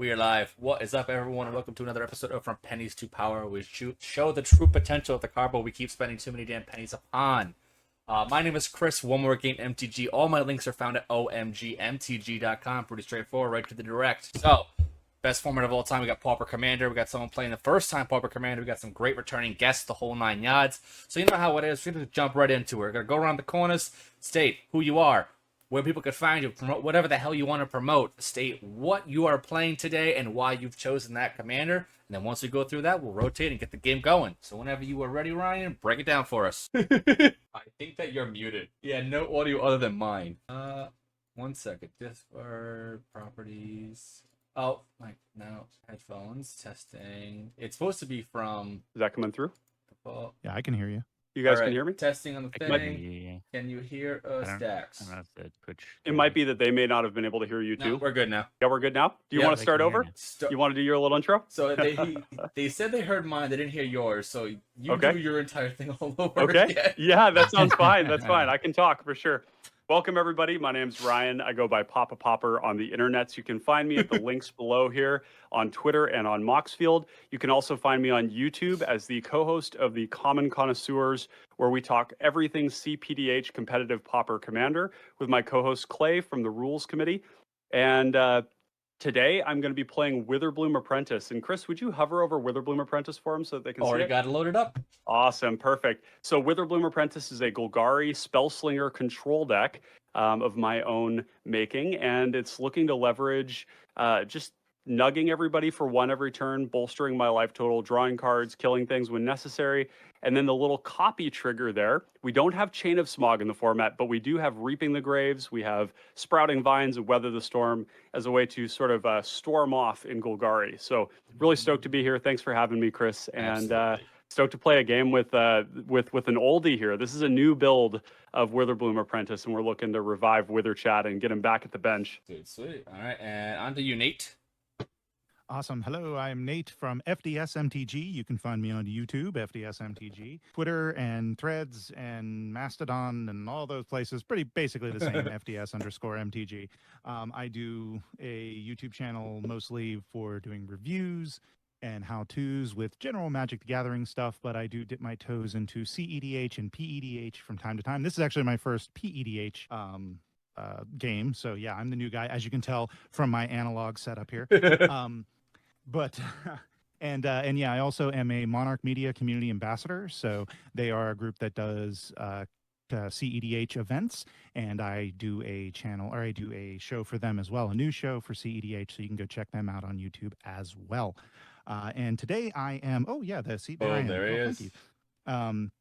We are live. What is up, everyone, and welcome to another episode of From Pennies to Power. We show the true potential of the card, but we keep spending too many damn pennies upon. My name is Chris, One More Game MTG. All my links are found at OMGMTG.com. Pretty straightforward, right to the direct. So, best format of all time. We got Pauper Commander. We got someone playing the first time Pauper Commander. We got some great returning guests, the whole 9 yards. So you know how it is. We're going to jump right into it. We're going to go around the corners, state who you are, where people could find you, promote whatever the hell you want to promote, state what you are playing today and why you've chosen that commander. And then once we go through that, we'll rotate and get the game going. So whenever you are ready, Ryan, break it down for us. I think that you're muted. Yeah, no audio other than mine. 1 second. Discord, properties. Oh, no. Headphones, testing. It's supposed to be from... Is that coming through? Yeah, I can hear you. You guys can hear me? Testing on the thing. Can you hear Stacks? I don't know if the Twitch... It might be that they may not have been able to hear you too. No, we're good now. Yeah, we're good now? Do you want to start over? You want to do your little intro? So they said they heard mine. They didn't hear yours. So you do your entire thing all over again. Yeah, that sounds fine. That's fine. I can talk for sure. Welcome, everybody. My name's Ryan. I go by Pauper on the internets. You can find me at the links below here on Twitter and on Moxfield. You can also find me on YouTube as the co-host of the Common Connoisseurs, where we talk everything CPDH competitive Pauper Commander with my co-host Clay from the Rules Committee. And today I'm going to be playing Witherbloom Apprentice. And Chris, would you hover over Witherbloom Apprentice for them so that they can see it? Already got it loaded up. Awesome, perfect. So Witherbloom Apprentice is a Golgari Spellslinger control deck of my own making, and it's looking to leverage just nugging everybody for 1 every turn, bolstering my life total, drawing cards, killing things when necessary. And then the little copy trigger there. We don't have Chain of Smog in the format, but we do have Reaping the Graves. We have Sprouting Vines and Weather the Storm as a way to sort of storm off in Golgari. So really stoked to be here. Thanks for having me, Chris. And stoked to play a game with an oldie here. This is a new build of Witherbloom Apprentice, and we're looking to revive Wither Chat and get him back at the bench. Dude, sweet. All right, and on to you, Nate. Awesome. Hello, I'm Nate from FDS MTG. You can find me on YouTube, FDS MTG, Twitter and Threads and Mastodon and all those places. Pretty basically the same, FDS_MTG. I do a YouTube channel mostly for doing reviews and how-tos with general Magic the Gathering stuff, but I do dip my toes into CEDH and PEDH from time to time. This is actually my first PEDH game, so yeah, I'm the new guy, as you can tell from my analog setup here. And yeah, I also am a Monarch Media community ambassador. So they are a group that does CEDH events, and I do a channel, or I do a show for them as well, a new show for CEDH. So you can go check them out on YouTube as well. And today I am, the seat there. There he is. Thank you.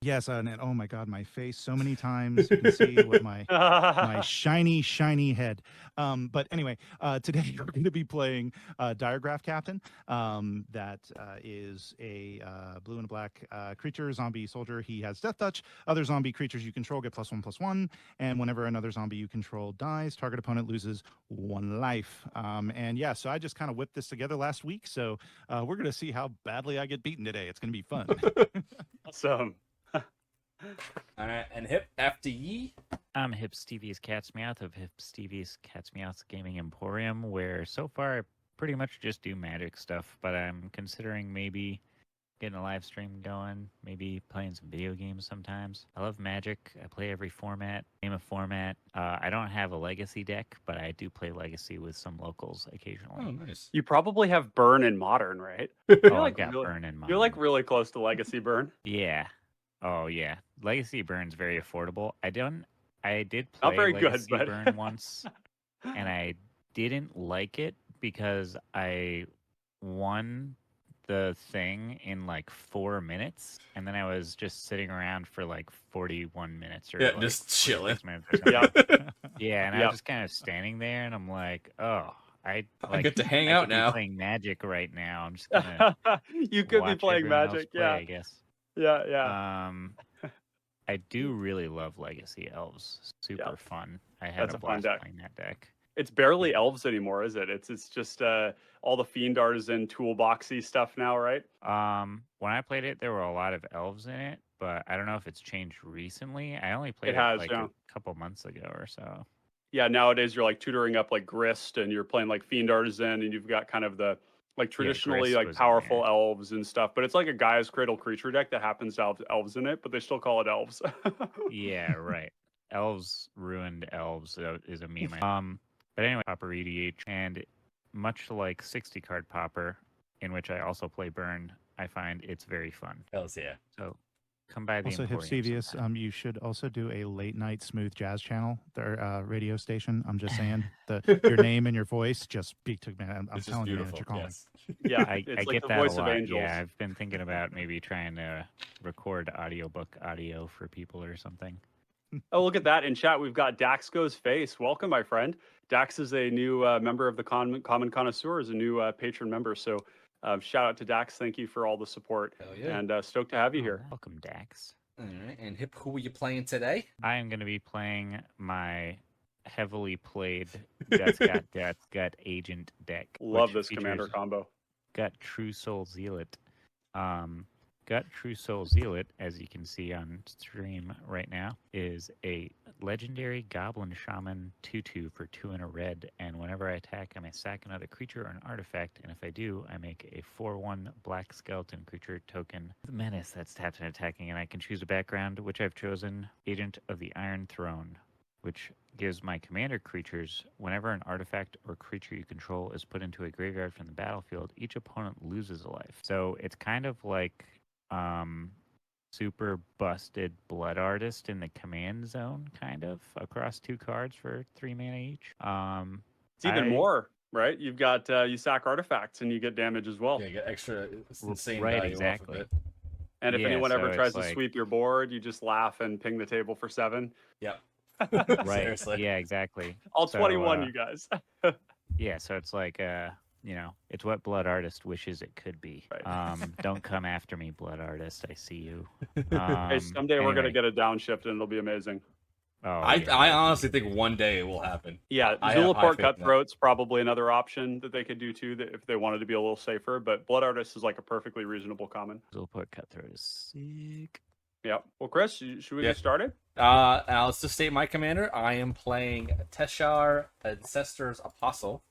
Yes, and oh my God, my face so many times. You can see with my shiny head. But anyway, today we're going to be playing Diregraf Captain. That is a blue and black creature, zombie soldier. He has Death Touch. Other zombie creatures you control get +1/+1, and whenever another zombie you control dies, target opponent loses 1 life. And yeah, so I just kind of whipped this together last week. So we're going to see how badly I get beaten today. It's going to be fun. Awesome. All right, and Hip after ye. I'm Hipstevius Cat's Meowth of Hipstevius Cat's Meowth Gaming Emporium, where so far I pretty much just do Magic stuff, but I'm considering maybe getting a live stream going, maybe playing some video games sometimes. I love Magic. I play every format, name a format. I don't have a Legacy deck, but I do play Legacy with some locals occasionally. Oh, nice. You probably have Burn in Modern, right? I've got Burn in Modern. You're like really close to Legacy Burn. Yeah. Oh, yeah. Legacy Burn's very affordable. I did play Not very Legacy good, but Burn once, and I didn't like it because I won the thing in like 4 minutes, and then I was just sitting around for like 41 minutes or just chilling. Minutes or something. Yeah, and I was just kind of standing there, and I'm like, oh, I get to hang out now. Playing Magic right now. I'm just gonna. You could be playing Magic, play, I guess. Yeah. I do really love Legacy Elves. Super fun. I had a blast playing that deck. It's barely elves anymore, is it? It's just all the Fiend Artisan toolboxy stuff now, right? When I played it, there were a lot of elves in it, but I don't know if it's changed recently. I only played it a couple months ago or so. Yeah, nowadays you're like tutoring up like Grist, and you're playing like Fiend Artisan, and you've got kind of the like traditionally Grist like was in powerful there. elves and stuff. But it's like a Gaia's Cradle creature deck that happens to have elves in it, but they still call it elves. Yeah, right. Elves ruined elves is a meme. But anyway, Pauper EDH, and much like 60 card Pauper, in which I also play Burn, I find it's very fun. Hells yeah. So come by the Also, Emporium Hipstevius, sometime. you should also do a late night smooth jazz channel, their radio station. I'm just saying, your name and your voice just speak to man. I'm It's just telling you, man, it's beautiful. your calling. Yes. Yeah, I it's like get the that a voice of lot. angels. Yeah, I've been thinking about maybe trying to record audiobook audio for people or something. Oh, look at that. In chat, we've got Dax Goes Face. Welcome, my friend. Dax is a new member of the Common Connoisseur, is a new patron member. So shout out to Dax. Thank you for all the support. Hell yeah. And stoked to have you Oh, here. welcome, Dax. All right. And Hip, who are you playing today? I am going to be playing my heavily played Guts Agent deck. Love which this commander features combo. Gut True Soul Zealot. Gut True Soul Zealot, as you can see on stream right now, is a legendary Goblin Shaman 2/2 for 2 and a red. And whenever I attack, I may sack another creature or an artifact. And if I do, I make a 4/1 black skeleton creature token with menace that's tapped and attacking. And I can choose a background, which I've chosen Agent of the Iron Throne, which gives my commander creatures, whenever an artifact or creature you control is put into a graveyard from the battlefield, each opponent loses a life. So it's kind of like super busted Blood Artist in the command zone, kind of, across 2 cards for 3 mana each. It's even more, right? You've got, you sack artifacts and you get damage as well. Yeah, you get extra insane Right, value exactly. off of it. And if Yeah, anyone ever so tries it's to like- sweep your board, you just laugh and ping the table for 7. Yep. Right. Seriously. Yeah, exactly. All So, 21, you guys. Yeah, so it's like, it's what Blood Artist wishes it could be. Right. Don't come after me, Blood Artist. I see you. Hey, someday we're going to anyway. get a downshift and it'll be amazing. Oh, I yeah, I right. honestly think one day it will happen. Yeah, I have high Zulaport faith in that. Cutthroat's probably another option that they could do too, that if they wanted to be a little safer. But Blood Artist is like a perfectly reasonable common. Zulaport Cutthroat is sick. Yeah. Well, Chris, should we Yeah. get started? Now let's just state my commander. I am playing Teshar, Ancestor's Apostle.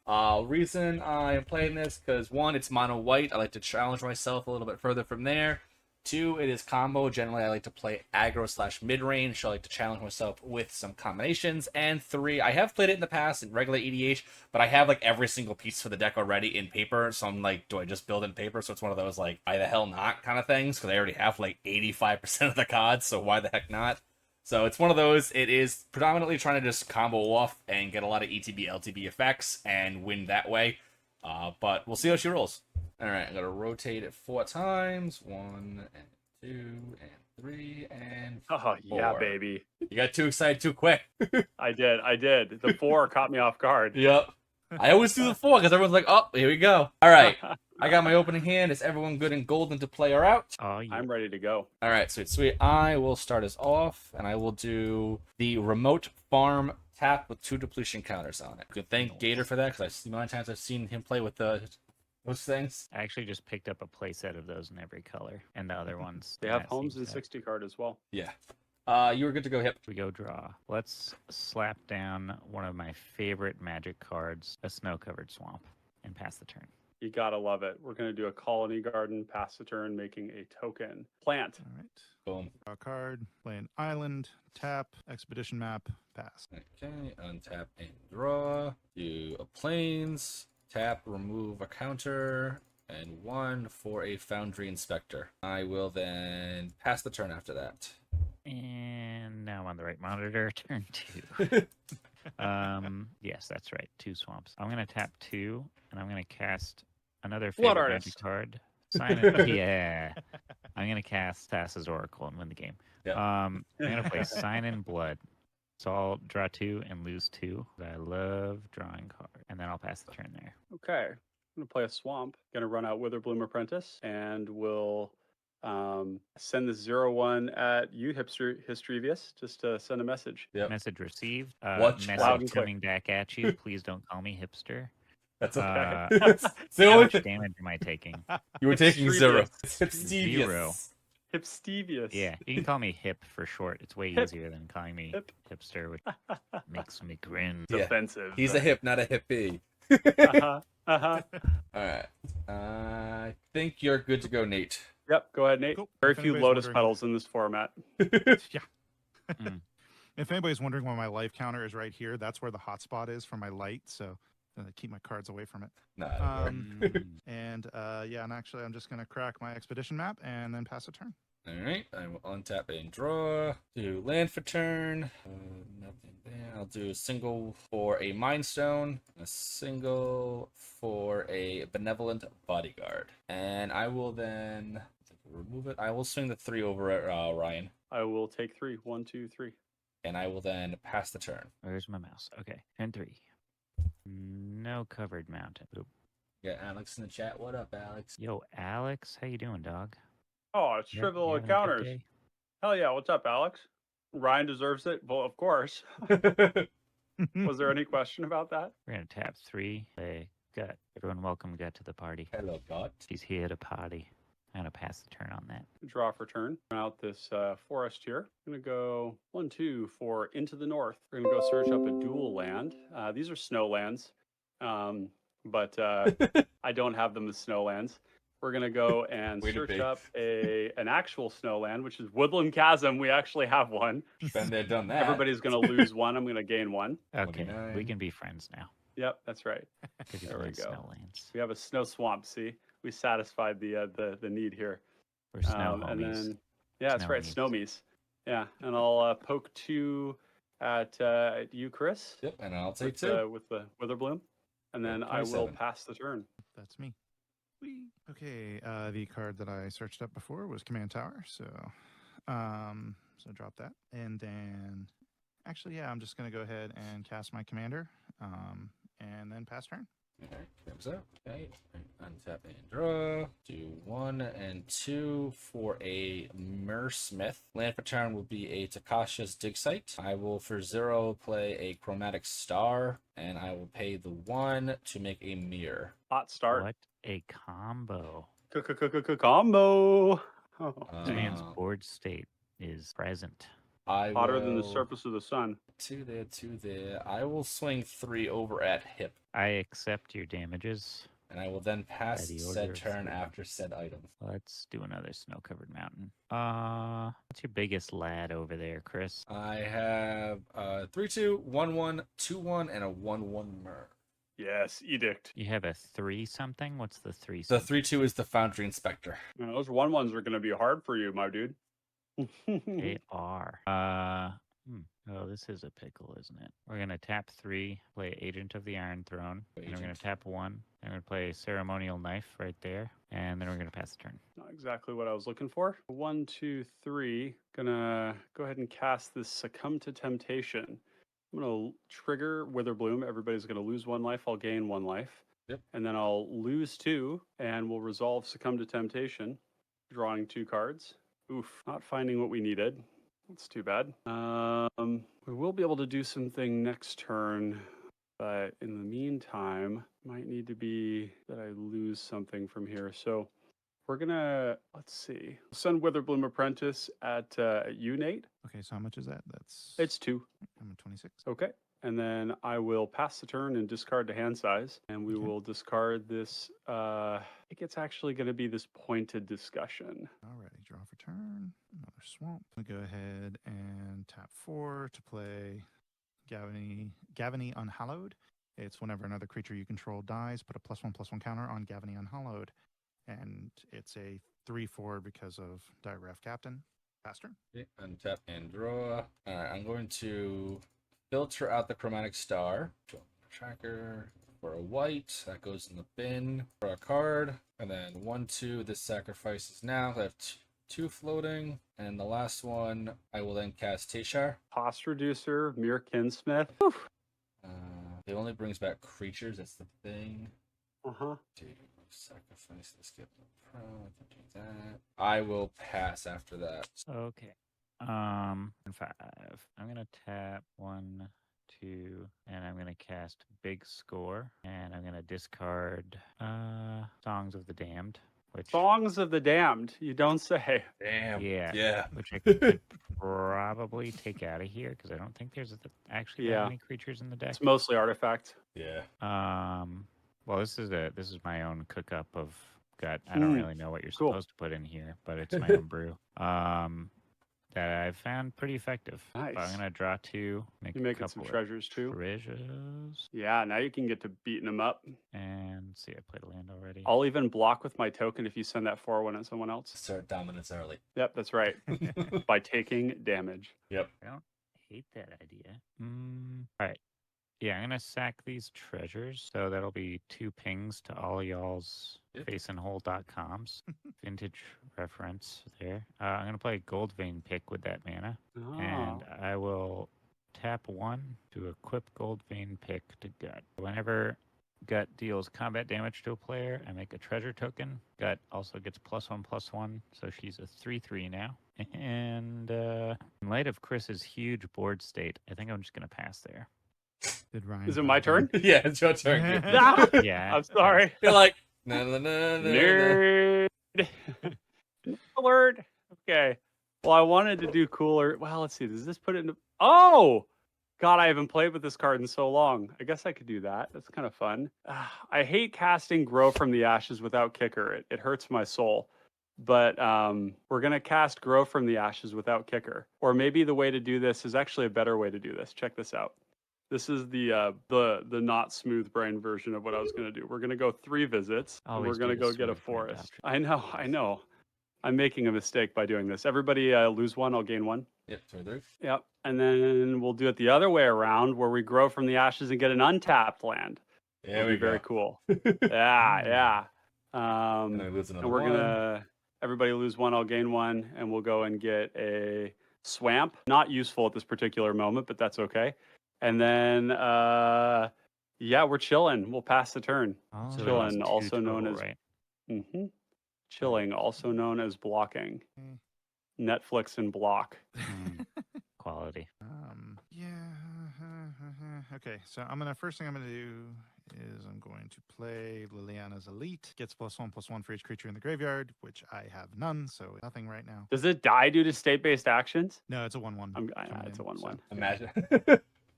Reason I am playing this because 1, it's mono white. I like to challenge myself a little bit further from there. 2, it is combo. Generally, I like to play aggro / mid range. So I like to challenge myself with some combinations. And 3, I have played it in the past in regular EDH, but I have like every single piece for the deck already in paper. So I'm like, do I just build in paper? So it's one of those like, why the hell not kind of things, because I already have like 85% of the cards. So why the heck not? So it's one of those, it is predominantly trying to just combo off and get a lot of ETB, LTB effects and win that way. But we'll see how she rolls. All right, I'm going to rotate it 4 times. 1 and 2 and 3 and 4. Oh, yeah, baby. You got too excited too quick. I did. The 4 caught me off guard. Yep. I always do the 4 because everyone's like, oh, here we go. All right. I got my opening hand. Is everyone good and golden to play her out? Oh, yeah. I'm ready to go. All right, sweet. I will start us off, and I will do the remote farm tap with 2 depletion counters on it. You can thank Gator for that, because the amount of times I've seen him play with those things. I actually just picked up a playset of those in every color, and the other ones. They in have that homes same and set. 60 card as well. Yeah. You were good to go, Hip. We go draw. Let's slap down one of my favorite Magic cards, a snow-covered swamp, and pass the turn. You gotta love it. We're gonna do a colony garden, pass the turn, making a token. Plant. All right. Boom. Draw a card, play an island, tap, expedition map, pass. Okay, untap and draw. Do a plains, tap, remove a counter, and 1 for a Foundry Inspector. I will then pass the turn after that. And now I'm on the right monitor. Turn 2. Yes, that's right. 2 swamps. I'm gonna tap 2, and I'm gonna cast another Blood favorite Artist. Magic card. Sign it. Yeah. I'm gonna cast Thassa's Oracle and win the game. Yep. I'm gonna play Sign in Blood. So I'll draw 2 and lose 2. I love drawing cards, and then I'll pass the turn there. Okay. I'm gonna play a swamp. Gonna run out Witherbloom Apprentice, and we'll send this 0/1 at you, Hipstevius, just to send a message. Yep. Message received. Watch loud Message and clear. coming back at you. Please don't call me hipster. That's Uh, okay. So How much damage am I taking? you were taking 0. Hipstevius. It's Hipstevius. 0. Hipstevius. Yeah, you can call me Hip for short. It's way Hip. easier than calling me Hip. Hipster, which makes me cringe. Yeah. Offensive. He's a hip, not a hippie. Uh-huh. Uh-huh. All right. I think you're good to go, Nate. Yep, go ahead, Nate. Cool. Very If few anybody's lotus wondering- petals in this format. Yeah. Mm. If anybody's wondering why my life counter is right here, that's where the hotspot is for my light. So keep my cards away from it. Nah, Mm. And and actually, I'm just gonna crack my expedition map and then pass a turn. all right. I will untap and draw. Do land for turn. Nothing there. I'll do a single for a Mind Stone, a single for a Benevolent Bodyguard, and I will then remove it. I will swing the 3 over at Ryan, I will take 3. 1, 2, 3. and I will then pass the turn. Where's my mouse? Okay, turn 3. No covered mountain. Oop. Yeah, Alex in the chat. What up, Alex? Yo, Alex, how you doing, dog? Oh, it's You trivial having a good encounters. day? Hell yeah, what's up, Alex? Ryan deserves it. Well, of course. Was there any question about that? We're gonna tap 3. Play gut. Everyone, welcome gut to the party. Hello, God. She's here to party. I'm gonna pass the turn on that. Draw for turn. Out this forest here. I'm gonna go 1, 2 for into the north. We're gonna go search up a dual land. These are snow lands, but I don't have them as snow lands. We're gonna go and Way to search be. up an actual snow land, which is Woodland Chasm. We actually have one. Been there, done that. Everybody's gonna lose one. I'm gonna gain one. Okay, we 29. can be friends now. Yep, that's right. Because you There we play go. Snowlands. We have a snow swamp. See, we satisfied the need here. We're snow And homies. then, yeah, that's right, Snow snowmies. Yeah, and I'll poke 2 at you, Chris, Yep, and I'll take with, 2. with the Witherbloom, and then I will 27. pass the turn. That's me. Whee. Okay, the card that I searched up before was Command Tower, so drop that, and then actually, yeah, I'm just gonna go ahead and cast my commander, and then pass turn. Okay, comes up. Okay, untap and draw. Do 1 and 2 for a Mersmith. Land for turn will be a Takasha's Dig Site. I will, for 0, play a Chromatic Star, and I will pay the 1 to make a mirror. Hot start. What a combo. Combo. Oh, This man's Um, board state is present. I hotter than the will- surface of the sun. 2 there, 2 there. I will swing 3 over at Hip, I accept your damages. and I will then pass By the order said of turn 3. after said item. Let's do another snow-covered mountain. What's your biggest lad over there, Chris? I have 3-2, 1-1, 2-1, and a 1-1 Mer. Yes, edict. You have a 3-something? What's the 3 The 3-2 is the Foundry Inspector. Those 1-1s are going to be hard for you, my dude. They are. Oh, this is a pickle, isn't it? We're gonna tap 3, play Agent of the Iron Throne, and we're gonna Agent. tap 1, and we're gonna play Ceremonial Knife right there, and then we're gonna pass the turn. Not exactly what I was looking for. 1, 2, 3. Gonna go ahead and cast this Succumb to Temptation. I'm gonna trigger Witherbloom. Everybody's gonna lose 1 life. I'll gain 1 life. Yep. And then I'll lose 2, and we'll resolve Succumb to Temptation, drawing 2 cards. Oof, not finding what we needed. That's too bad. We will be able to do something next turn, but in the meantime, might need to be that I lose something from here. So we're gonna, let's see, send Witherbloom Apprentice at you, Nate. Okay, so how much is that? It's 2. I'm at 26. Okay. And then I will pass the turn and discard the hand size. And we Okay. will discard this. I think it's actually going to be this pointed discussion. Alrighty, draw for turn. Another swamp. We go ahead and tap 4 to play Gavany Unhallowed. It's whenever another creature you control dies, put a +1/+1 counter on Gavany Unhallowed. And it's a 3/4 because of Diregraf Captain. Pass turn. Okay, untap and draw. Alright, I'm going to filter out the Chromatic Star. Tracker for a white. That goes in the bin for a card. And then 1, 2. This sacrifices now. I have 2 floating. And the last one, I will then cast Teshar. Cost reducer, Mere Kinsmith. It only brings back creatures. That's the thing. Uh-huh. Dude, sacrifice this. Skip the pro. I can do that. I will pass after that. Okay. 5. I'm gonna tap 1, 2, and I'm gonna cast Big Score, and I'm gonna discard Songs of the Damned which Songs of the Damned. You don't say. Damn. Yeah. Yeah. which I could probably take out of here because I don't think there's actually that Yeah. many creatures in the deck. It's mostly artifact. Yeah. Well, this is my own cook up of gut. I don't really know what you're Cool. supposed to put in here, but it's my own brew. That I've found pretty effective. Nice. But I'm gonna draw 2, make You a making couple some of treasures too? treasures, Yeah, now you can get to beating them up. and see, I played a land already. I'll even block with my token if you send that 4/1 at someone else. Start dominance early. Yep, that's right. By taking damage. Yep. I don't hate that idea. All right. Yeah, I'm gonna sack these treasures, so that'll be 2 pings to all y'all's Yep. faceandhole.coms. Vintage reference there. I'm gonna play Gold Vein Pick with that mana, and Oh. I will tap 1 to equip Gold Vein Pick to Gut. Whenever Gut deals combat damage to a player, I make a treasure token. Gut also gets +1/+1, so she's a 3/3 now. And in light of Chris's huge board state, I think I'm just gonna pass there. Did Ryan? Is it my turn? Yeah, it's your turn. Ah! Yeah, I'm sorry. You're like, no, no, no, no, Nerd. Alert. Okay. Well, I wanted to do cooler. Well, let's see. Does this put it into? Oh, God! I haven't played with this card in so long. I guess I could do that. That's kind of fun. I hate casting Grow from the Ashes without Kicker. It hurts my soul. But we're gonna cast Grow from the Ashes without Kicker. Or maybe the way to do this is actually a better way to do this. Check this out. This is the not smooth brain version of what I was gonna do. We're gonna go 3 visits. And we're Always gonna do the go get a smooth brain forest. I know. I'm making a mistake by doing this. Everybody lose 1, I'll gain 1. Yep, through. Yep. And then we'll do it the other way around where we grow from the ashes and get an untapped land. There It'll we be very go. cool. Yeah. And then we lose And another we're one. gonna everybody lose 1, I'll gain 1, and we'll go and get a swamp. Not useful at this particular moment, but that's okay. And then yeah, we're chilling. We'll pass the turn. Oh, So Chilling, that's 2 also known total, as right? hmm chilling, also known as blocking. Netflix and block. Quality. Yeah. Okay, so first thing I'm gonna do is I'm going to play Liliana's Elite. Gets +1/+1 for each creature in the graveyard, which I have none, so nothing right now. Does it die due to state-based actions? No, it's a 1/1. It's a 1/1. Imagine.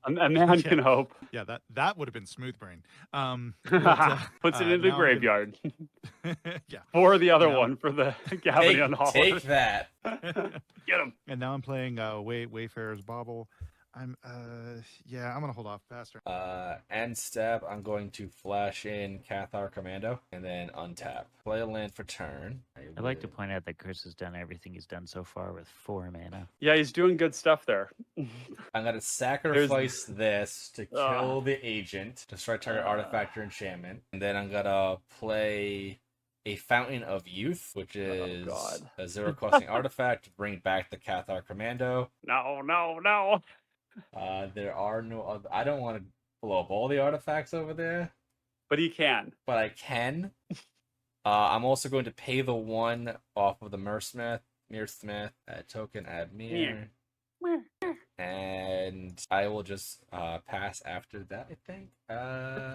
A man can hope. Yeah, that would have been smooth brain. Puts it in the now I'm graveyard. Yeah. Or the other Now- one for the Gavinian Hall. Take that. Get him. And now I'm playing Wayfarer's Bauble. I'm gonna hold off faster. End step, I'm going to flash in Cathar Commando and then untap. Play a land for turn. I'd like to point out that Chris has done everything he's done so far with 4 mana. Yeah, he's doing good stuff there. I'm gonna sacrifice this to kill the agent, destroy target artifact or enchantment, and then I'm gonna play a Fountain of Youth, which is God. a 0-costing artifact to bring back the Cathar Commando. No. There are no other. I don't want to blow up all the artifacts over there, But he can. but I can. I'm also going to pay the 1 off of the Mirror Smith, add token, add mirror. And I will just pass after that, I think.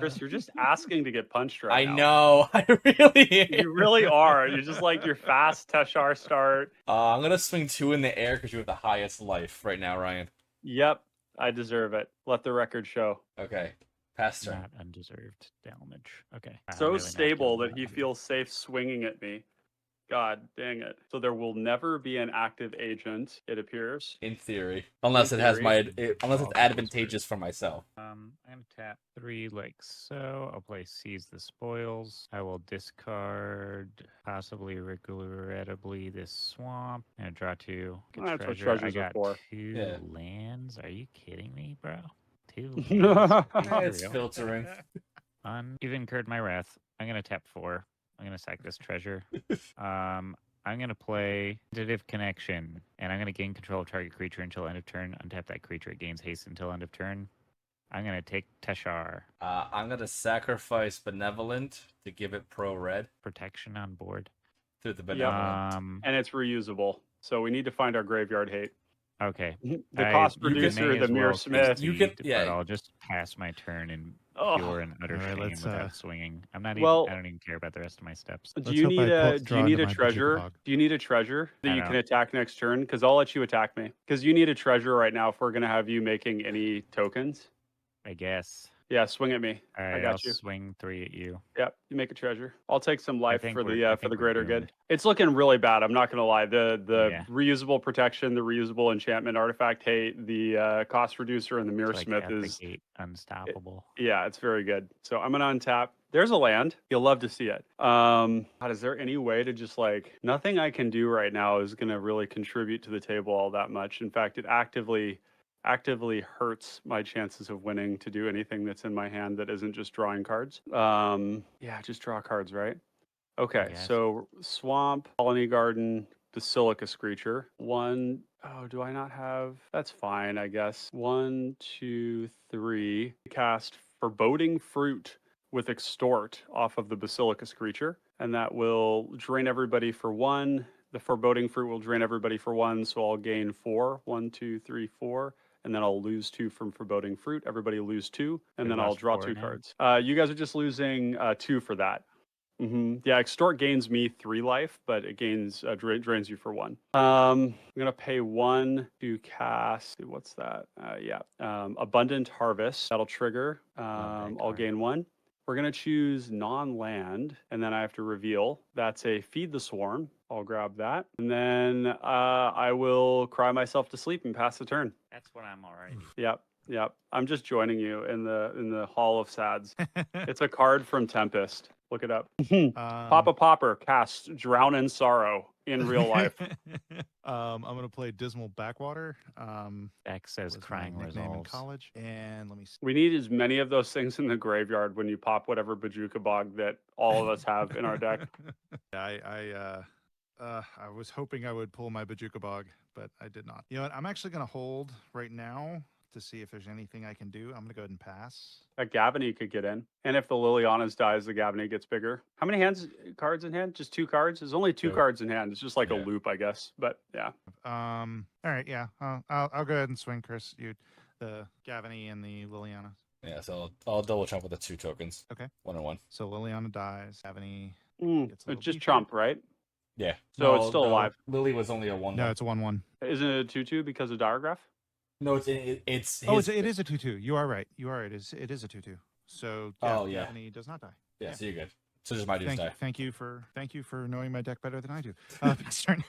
Chris, you're just asking to get punched right I now. know. I really am. You really are. You're just like your fast Teshar start. I'm going to swing 2 in the air because you have the highest life right now, Ryan. Yep, I deserve it. Let the record show. Okay. Pass turn. Not undeserved damage. Okay. I'm So really not stable killing that he that. feels safe swinging at me. God dang it. So there will never be an active agent, it appears. In theory. Unless In it has theory. unless it's Oh, advantageous for myself. I'm gonna tap 3 like so. I'll play Seize the Spoils. I will discard, possibly regrettably, this swamp. And I draw 2. Get That's what treasure. treasures I are got for. 2 Yeah. lands. Are you kidding me, bro? 2 lands? For It's real? filtering. You've incurred my wrath. I'm gonna tap 4. I'm gonna sack this treasure. I'm gonna play Tentative Connection, and I'm gonna gain control of target creature until end of turn. Untap that creature; it gains haste until end of turn. I'm gonna take Teshar. I'm going to sacrifice Benevolent to give it pro red Protection on board. through the Benevolent. And it's reusable. So we need to find our graveyard hate. Okay. The cost You may producer, the as Mirror well Smith. You can- concede, yeah. but I'll just pass my turn and Oh, pure and utter All right, shame let's, without swinging. I'm not well- even. I don't even care about the rest of my steps. do Let's you hope I need a do draw you need into a my treasure? Bajukabog. Do you need a treasure that I you can don't. attack next turn? Because I'll let you attack me. Because you need a treasure right now if we're gonna have you making any tokens. I guess. Yeah, swing at me. All I right, got I'll you. swing 3 at you. Yep, you make a treasure. I'll take some life think for we're- I the think we're greater doomed. good. It's looking really bad. I'm not gonna lie. The Yeah. reusable protection, the reusable enchantment artifact hate, the cost reducer, and the mirror So like smith at the is gate, unstoppable. yeah, it's very good. So I'm gonna untap. There's a land. You'll love to see it. God, is there any way to just like nothing I can do right now is gonna really contribute to the table all that much. In fact, it actively hurts my chances of winning to do anything that's in my hand that isn't just drawing cards. Yeah, just draw cards, right? Okay, Yes. so swamp, colony garden, basilica screecher. One, oh, do I not have? That's fine, I guess. 1, 2, 3. Cast foreboding fruit with extort off of the basilica screecher, and that will drain everybody for 1. The foreboding fruit will drain everybody for 1, so I'll gain 4. 1, 2, 3, 4. And then I'll lose 2 from foreboding fruit. Everybody lose 2, and We then I'll lost draw 4 2 now? cards. You guys are just losing 2 for that. Yeah, extort gains me 3 life, but it gains drains you for 1. I'm gonna pay 1 to cast. What's that? Abundant harvest. That'll trigger. I'll card. gain 1. We're gonna choose non-land, and then I have to reveal. That's a feed the swarm. I'll grab that, and then I will cry myself to sleep and pass the turn. That's what I'm already. Yep. I'm just joining you in the Hall of Sads. It's a card from Tempest. Look it up. Papa Pauper casts Drown in Sorrow in real life. I'm gonna play Dismal Backwater. Deck says Was my crying nickname in resolves. college, and let me see. We need as many of those things in the graveyard when you pop whatever Bajukabog that all of us have in our deck. I was hoping I would pull my Bajukabog, but I did not. You know what? I'm actually going to hold right now to see if there's anything I can do. I'm going to go ahead and pass. A Gavany could get in. And if the Liliana's dies, the Gavany gets bigger. How many cards in hand? Just 2 cards? There's only 2 Two. cards in hand. It's just like a Yeah. loop, I guess. But yeah. All right, yeah. I'll go ahead and swing, Chris. You, the Gavany and the Liliana. Yeah, so I'll double chop with the 2 tokens. Okay. 1 and 1. So Liliana dies. Gavany. Gets a It's little just beefier. chump, right? Yeah. So it's still alive. Lily was only a 1. No, it's a 1/1. Isn't it a 2/2 because of Diregraf? No, it's Oh, his- it is a 2/2. You are right. You are right. It is a 2/2. So Oh, yeah. Gavany does not die. yeah, so you're good. So just my dudes die. Thank you for knowing my deck better than I do. Next turn.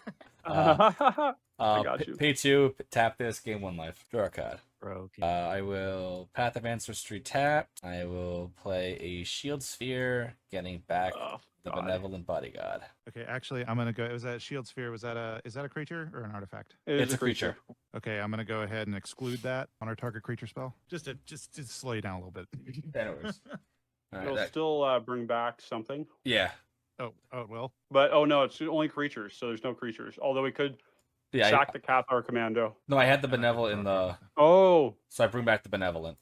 I got you. Pay 2, tap this, gain 1 life. Draw a card. Broken. I will Path of Ancestry tap. I will play a Shield Sphere, getting back Oh, the God. Benevolent Bodyguard. Okay, actually, I'm gonna go. Was that Shield Sphere? Is that a creature or an artifact? It is It's a creature. Okay, I'm gonna go ahead and exclude that on our target creature spell. Just to slow you down a little bit. Anyways. All right, It'll that- still bring back something. yeah. Oh, it will. But oh no, it's only creatures, so there's no creatures. Although we could Yeah. sack the Cathar Commando. No, I had the Benevolent in the. Oh, So I bring back the Benevolent.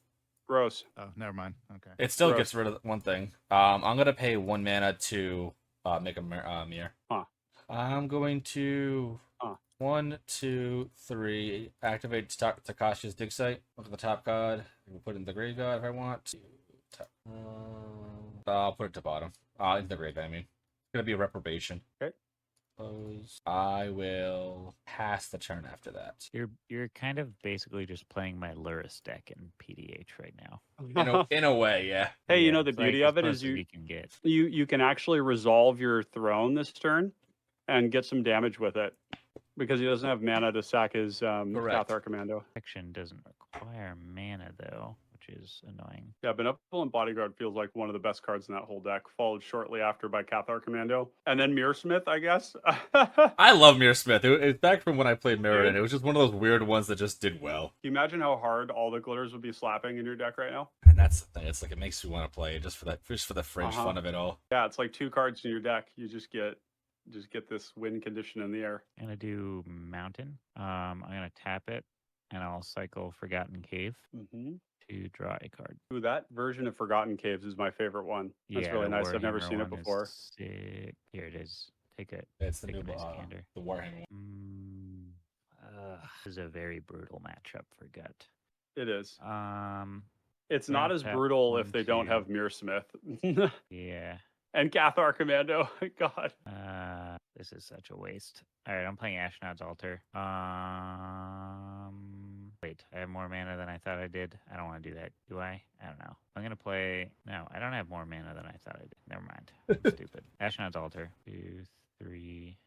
gross. Oh, never mind. Okay. It still Gross. gets rid of one thing. I'm gonna pay 1 mana to make a mirror. Huh. I'm going to Huh. 1, 2, 3 activate Takashi's dig site. Look at the top card. I can put it in the graveyard if I want. I'll put it to bottom. In the graveyard. I mean, it's gonna be a reprobation. Okay. Close. I will pass the turn after that. You're kind of basically just playing my Luris deck in PDH right now. In a way, yeah. Hey, you Yeah, know the it's like beauty as of it close is as you can get. you can actually resolve your throne this turn and get some damage with it because he doesn't have mana to sack his Correct. Cathar Commando. Protection doesn't require mana though, which is annoying. Yeah, Benevolent Bodyguard feels like one of the best cards in that whole deck, followed shortly after by Cathar Commando. And then Mirror Smith, I guess. I love Mirror Smith. It's back from when I played Mirror, Dude. and it was just one of those weird ones that just did well. Can you imagine how hard all the glitters would be slapping in your deck right now? And that's the thing. It's like it makes you want to play just for the fringe Uh-huh. fun of it all. Yeah, it's like 2 cards in your deck. You just get this win condition in the air. I'm gonna do Mountain. I'm gonna tap it, and I'll cycle Forgotten Cave Mm-hmm. to draw a card. Ooh, that version of Forgotten Caves is my favorite one. That's Yeah, really the nice. I've never Warhammer seen it one is before. Sick. Here it is. Take it. It's the Take new a nice gander. the Warhammer one. This is a very brutal matchup for Gut. It is. It's We're not gonna as tap brutal if 1, they don't 2. have Mirror Yeah. and Cathar Commando. God. This is such a waste. All right, I'm playing Ashnod's Altar. Wait, I have more mana than I thought I did. I don't want to do that, do I? I don't know. I'm gonna play. No, I don't have more mana than I thought I did. Never mind. I'm stupid. Ashnod's Altar. 2, 3.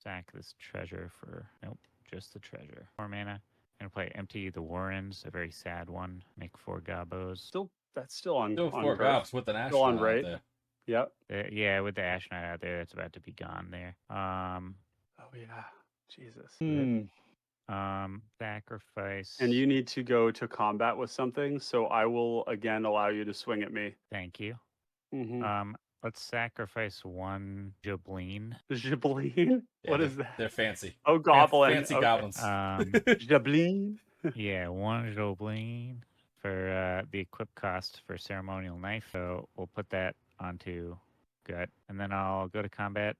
Sack this treasure for. Nope, just the treasure. More mana. I'm gonna play Empty the Warrens, a very sad one. Make 4 gobos. That's still on. Still on 4 turf. gops with an Still on astronaut out right. there. Yep. Yeah, with the Ashnod out there, that's about to be gone there. Oh yeah. Jesus. Sacrifice. And you need to go to combat with something, so I will again allow you to swing at me. Thank you. Mm-hmm. Let's sacrifice 1 Jableen. Jableen? Yeah, What is that? They're fancy. Oh, goblin. Fancy Okay. goblins. Jableen. Yeah, 1 Jableen for the equip cost for ceremonial knife. So we'll put that onto gut, and then I'll go to combat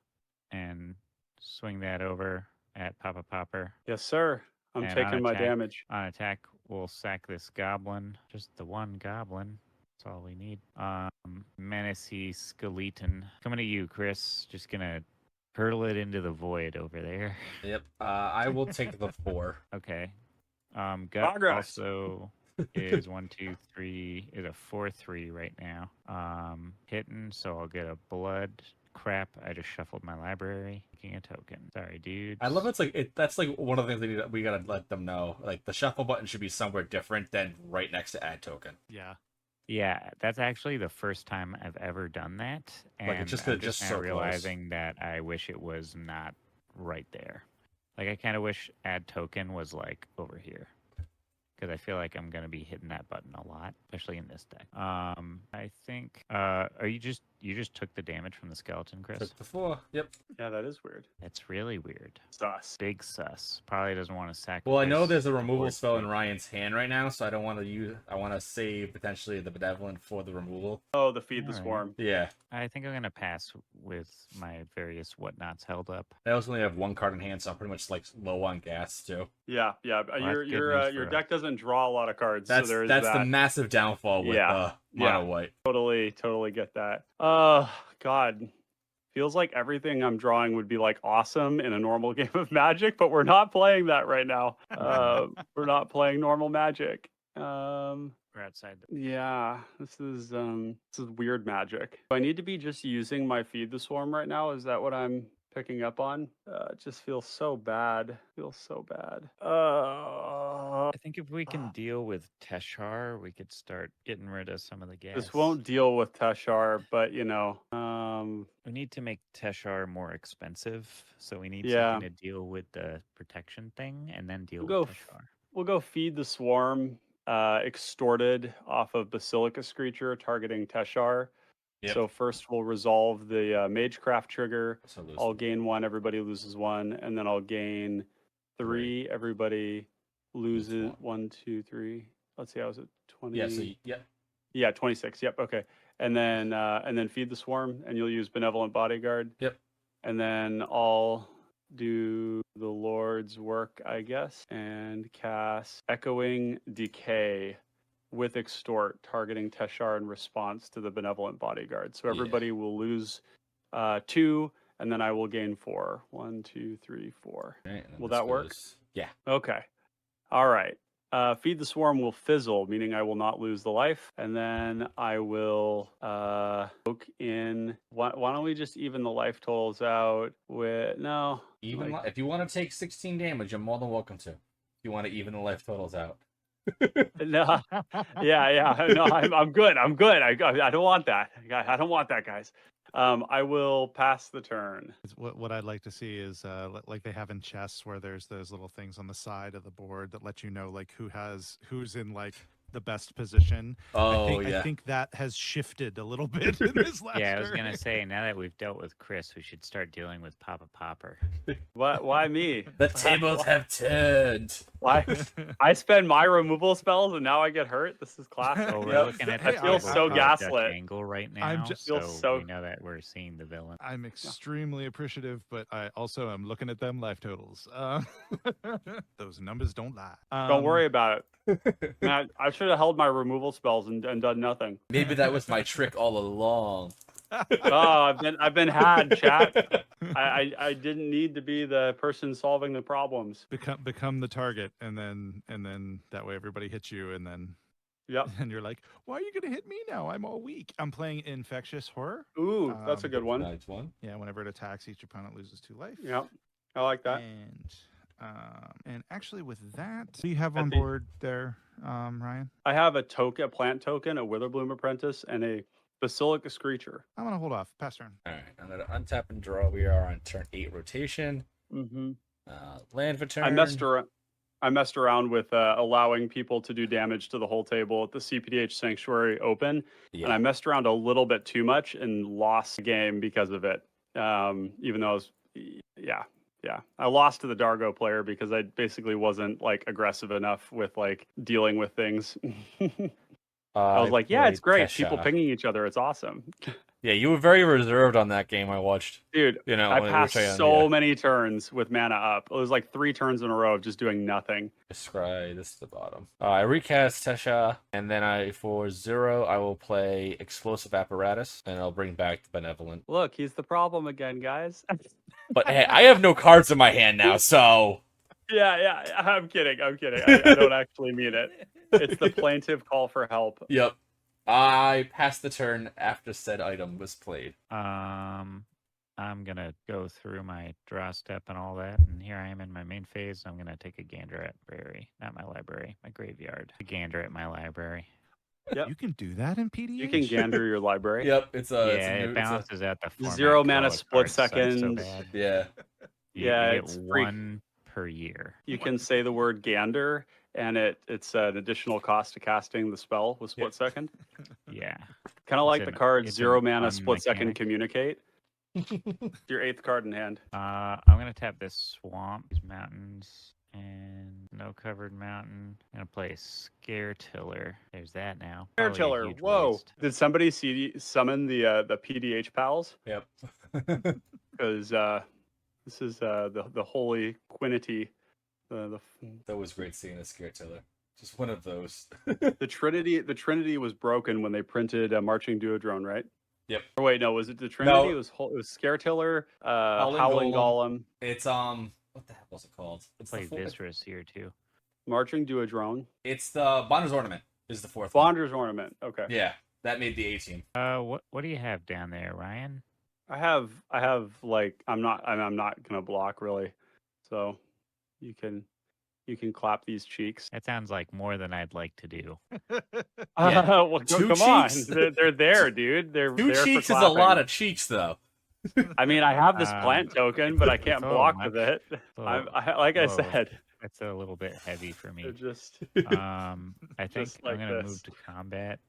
and swing that over at Pauper. Yes, sir. I'm And taking on my attack- damage. On attack, we'll sack this goblin. Just the 1 goblin. That's all we need. Menacey Skeleton. Coming to you, Chris. Just gonna hurtle it into the void over there. Yep. I will take the 4. Okay. Gut Progress. also is 1, 2, 3. Is a 4/3 right now. Hitting, so I'll get a blood. Crap! I just shuffled my library. Making a token. Sorry, dude. I love it's like that's like one of the things we gotta let them know. Like the shuffle button should be somewhere different than right next to add token. Yeah. Yeah, that's actually the first time I've ever done that, and Like, it's just I'm just now so close. realizing that I wish it was not right there. Like I kind of wish add token was like over here, because I feel like I'm gonna be hitting that button a lot, especially in this deck. I think. Are you just took the damage from the skeleton, Chris? Took the 4. Yep. Yeah, that is weird. That's really weird. Sus. Big sus. Probably doesn't want to sacrifice. Well, I know there's a removal board spell in state. Ryan's hand right now, so I don't want to use. I want to save potentially the benevolent for the removal. Oh, the feed the Alright. swarm. Yeah. I think I'm gonna pass with my various whatnots held up. I also only have 1 card in hand, so I'm pretty much like low on gas too. Yeah. that's good news Your for deck doesn't draw a lot of cards, That's so there's that's that. the massive downfall with Yeah. mono white. Totally get that. God. Feels like everything I'm drawing would be like awesome in a normal game of Magic, but we're not playing that right now. We're not playing normal Magic. We're outside. Yeah, this is weird Magic. Do I need to be just using my Feed the Swarm right now? Is that what I'm picking up on? It just feels so bad. Feels so bad. I think if we can deal with Teshar, we could start getting rid of some of the gas. This won't deal with Teshar, but We need to make Teshar more expensive, so we need Yeah. something to deal with the protection thing, and then deal We'll with go Teshar. we'll go Feed the Swarm, extorted off of Basilica Screecher targeting Teshar. Yep. So first we'll resolve the Magecraft trigger. So lose I'll 1. gain 1, everybody loses 1, and then I'll gain 3, everybody loses 1, 2, 3. Let's see, I was at 20. Yeah. So Yeah, 26. Yep. Okay. And then Feed the Swarm, and you'll use Benevolent Bodyguard. Yep. And then I'll do the Lord's work, I guess, and cast Echoing Decay with Extort, targeting Teshar in response to the Benevolent Bodyguard. So Yeah. everybody will lose 2, and then I will gain 4. 1, 2, 3, 4. Okay, and then Will this that work? goes- Yeah. Okay. All right. Feed the Swarm will fizzle, meaning I will not lose the life. And then I will poke in. Why don't we just even the life totals out with. No. Even like- if you want to take 16 damage, you're more than welcome to. If you want to even the life totals out. No. Yeah. No, I'm good. I'm good. I don't want that. I don't want that, guys. I will pass the turn. What I'd like to see is like they have in chess, where there's those little things on the side of the board that let you know like who's in like the best position. Oh I yeah. think that has shifted a little bit in this last Yeah, I was turn. gonna say, now that we've dealt with Chris, we should start dealing with Pauper. Why me? The tables have turned. Why? I spend my removal spells and now I get hurt. This is classic. Oh, we're Yep. looking at I the feel table so from a Dutch gaslit. angle right now, I'm just- feel so- we know that we're seeing the villain. I'm extremely appreciative, but I also am looking at them life totals. Those numbers don't lie. Don't worry about it. Man, I should should have held my removal spells and done nothing. Maybe that was my trick all along. Oh, I've been had, chat. I didn't need to be the person solving the problems. Become the target, and then that way everybody hits you, and then Yep. and you're like, why are you gonna hit me now? I'm all weak. I'm playing Infectious Horror. Ooh, that's a good one. Nice one. Yeah, whenever it attacks, each opponent loses 2 life. Yep, I like that. And actually, with that, what do you have on think- board there, Ryan? I have a plant token, a Witherbloom Apprentice, and a Basilica Screecher. I'm gonna hold off. Pass turn. All right, I'm gonna untap and draw. We are on turn 8 rotation. Mm-hmm. Land for turn. I messed around with allowing people to do damage to the whole table at the CPDH Sanctuary Open, and I messed around a little bit too much and lost the game because of it. Even though I was, I lost to the Dargo player because I basically wasn't like aggressive enough with like dealing with things. I was like, yeah, it's great. Teshar. People pinging each other. It's awesome. Yeah, you were very reserved on that game. I watched. Dude, You know, I when we were passed trying- so yeah. many turns with mana up. It was like 3 turns in a row of just doing nothing. Scry, this is the bottom. I recast Teshar, and then for 0, I will play Explosive Apparatus, and I'll bring back the Benevolent. Look, he's the problem again, guys. But hey, I have no cards in my hand now, so yeah, I'm kidding. I don't actually mean it. It's the plaintive call for help. yep. I passed the turn after said item was played. I'm gonna go through my draw step and all that, and here I am in my main phase. I'm gonna take a gander at not my library, my graveyard. A gander at my library. Yep. You can do that in PDH. You can gander your library. Yep, it's a It balances out the format 0 because all mana the split cards suck so seconds. bad. yeah. You Yeah, get it's freak. 1 per year. You can say the word gander, and it's an additional cost to casting the spell with split second. Yeah. Kind of like It's the an- card it's 0 an mana fun split second mechanic. communicate. Your 8th card in hand. I'm gonna tap this swamp, these mountains, and no covered mountain. I'm gonna play Scare Tiller. There's that now. Air Probably a Tiller. huge Whoa! waste. Did somebody summon the PDH pals? Yep. Because this is the holy Quinity. That was great seeing a Scare Tiller. Just one of those. The Trinity was broken when they printed a Marching Duodrone, right? Yep. Or wait, no, was it the Trinity? No. It was Scare Tiller, Howling Howling Golem. Golem, It's what the hell was it called? It's Play the Viscerus here too. Marching Duodrone, It's the Bonder's Ornament is the 4th one. Bonder's Ornament. Okay. Yeah, that made the A team. What do you have down there, Ryan? I have like I'm not gonna block really, so you can clap these cheeks. That sounds like more than I'd like to do. Yeah. Well, Two come on, cheeks. they're there, dude. They're 2 there cheeks for is a clapping. lot of cheeks, though. I mean, I have this plant token, but I can't it's a little block much. with it. Little- Like I whoa. said, That's a little bit heavy for me. they're just I think Just like I'm gonna this. move to combat,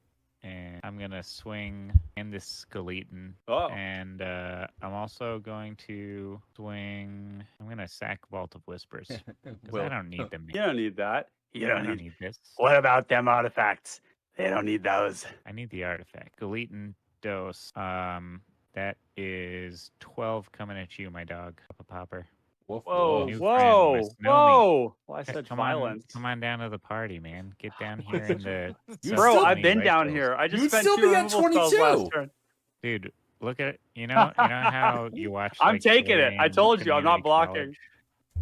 and I'm gonna swing in this skeleton. oh. And I'm also going to swing. I'm gonna sack Vault of Whispers because I don't need them. You don't need that. You I don't need. this. What about them artifacts? They don't need those. I need the artifact. Skeleton dose. That is 12 coming at you, my dog. Pauper. Woof, Whoa, woof. New whoa, friend, Miss Nomi. whoa! Well, I said Come violence. On, come on down to the party, man. Get down here in the. You Bro, still- I've been Life down goals. here. I just You'd spent still 2 be at removal spells 22. last turn. Dude, look at it. You know how you watch. I'm like, taking it. I Tellurian told you, I'm not Community blocking.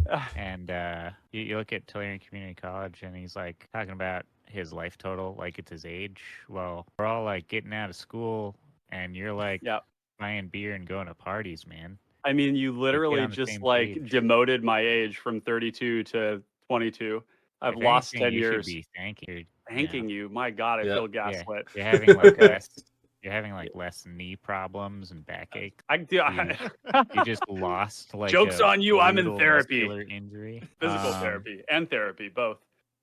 College, and you look at Tellurian Community College, and he's like talking about his life total like it's his age. Well, we're all like getting out of school, and you're like Yep. buying beer and going to parties, man. I mean, you literally on the just same like page. demoted my age from 32 to 22. I've If lost anything, 10 you years. should be thanking. Thanking you. My God, I Yep. feel Yeah, gaslit. you're having like less. You're having like less knee problems and backache. I do. You just lost like. Joke's a on you, I'm in brutal therapy. muscular Injury. Physical therapy and therapy, both.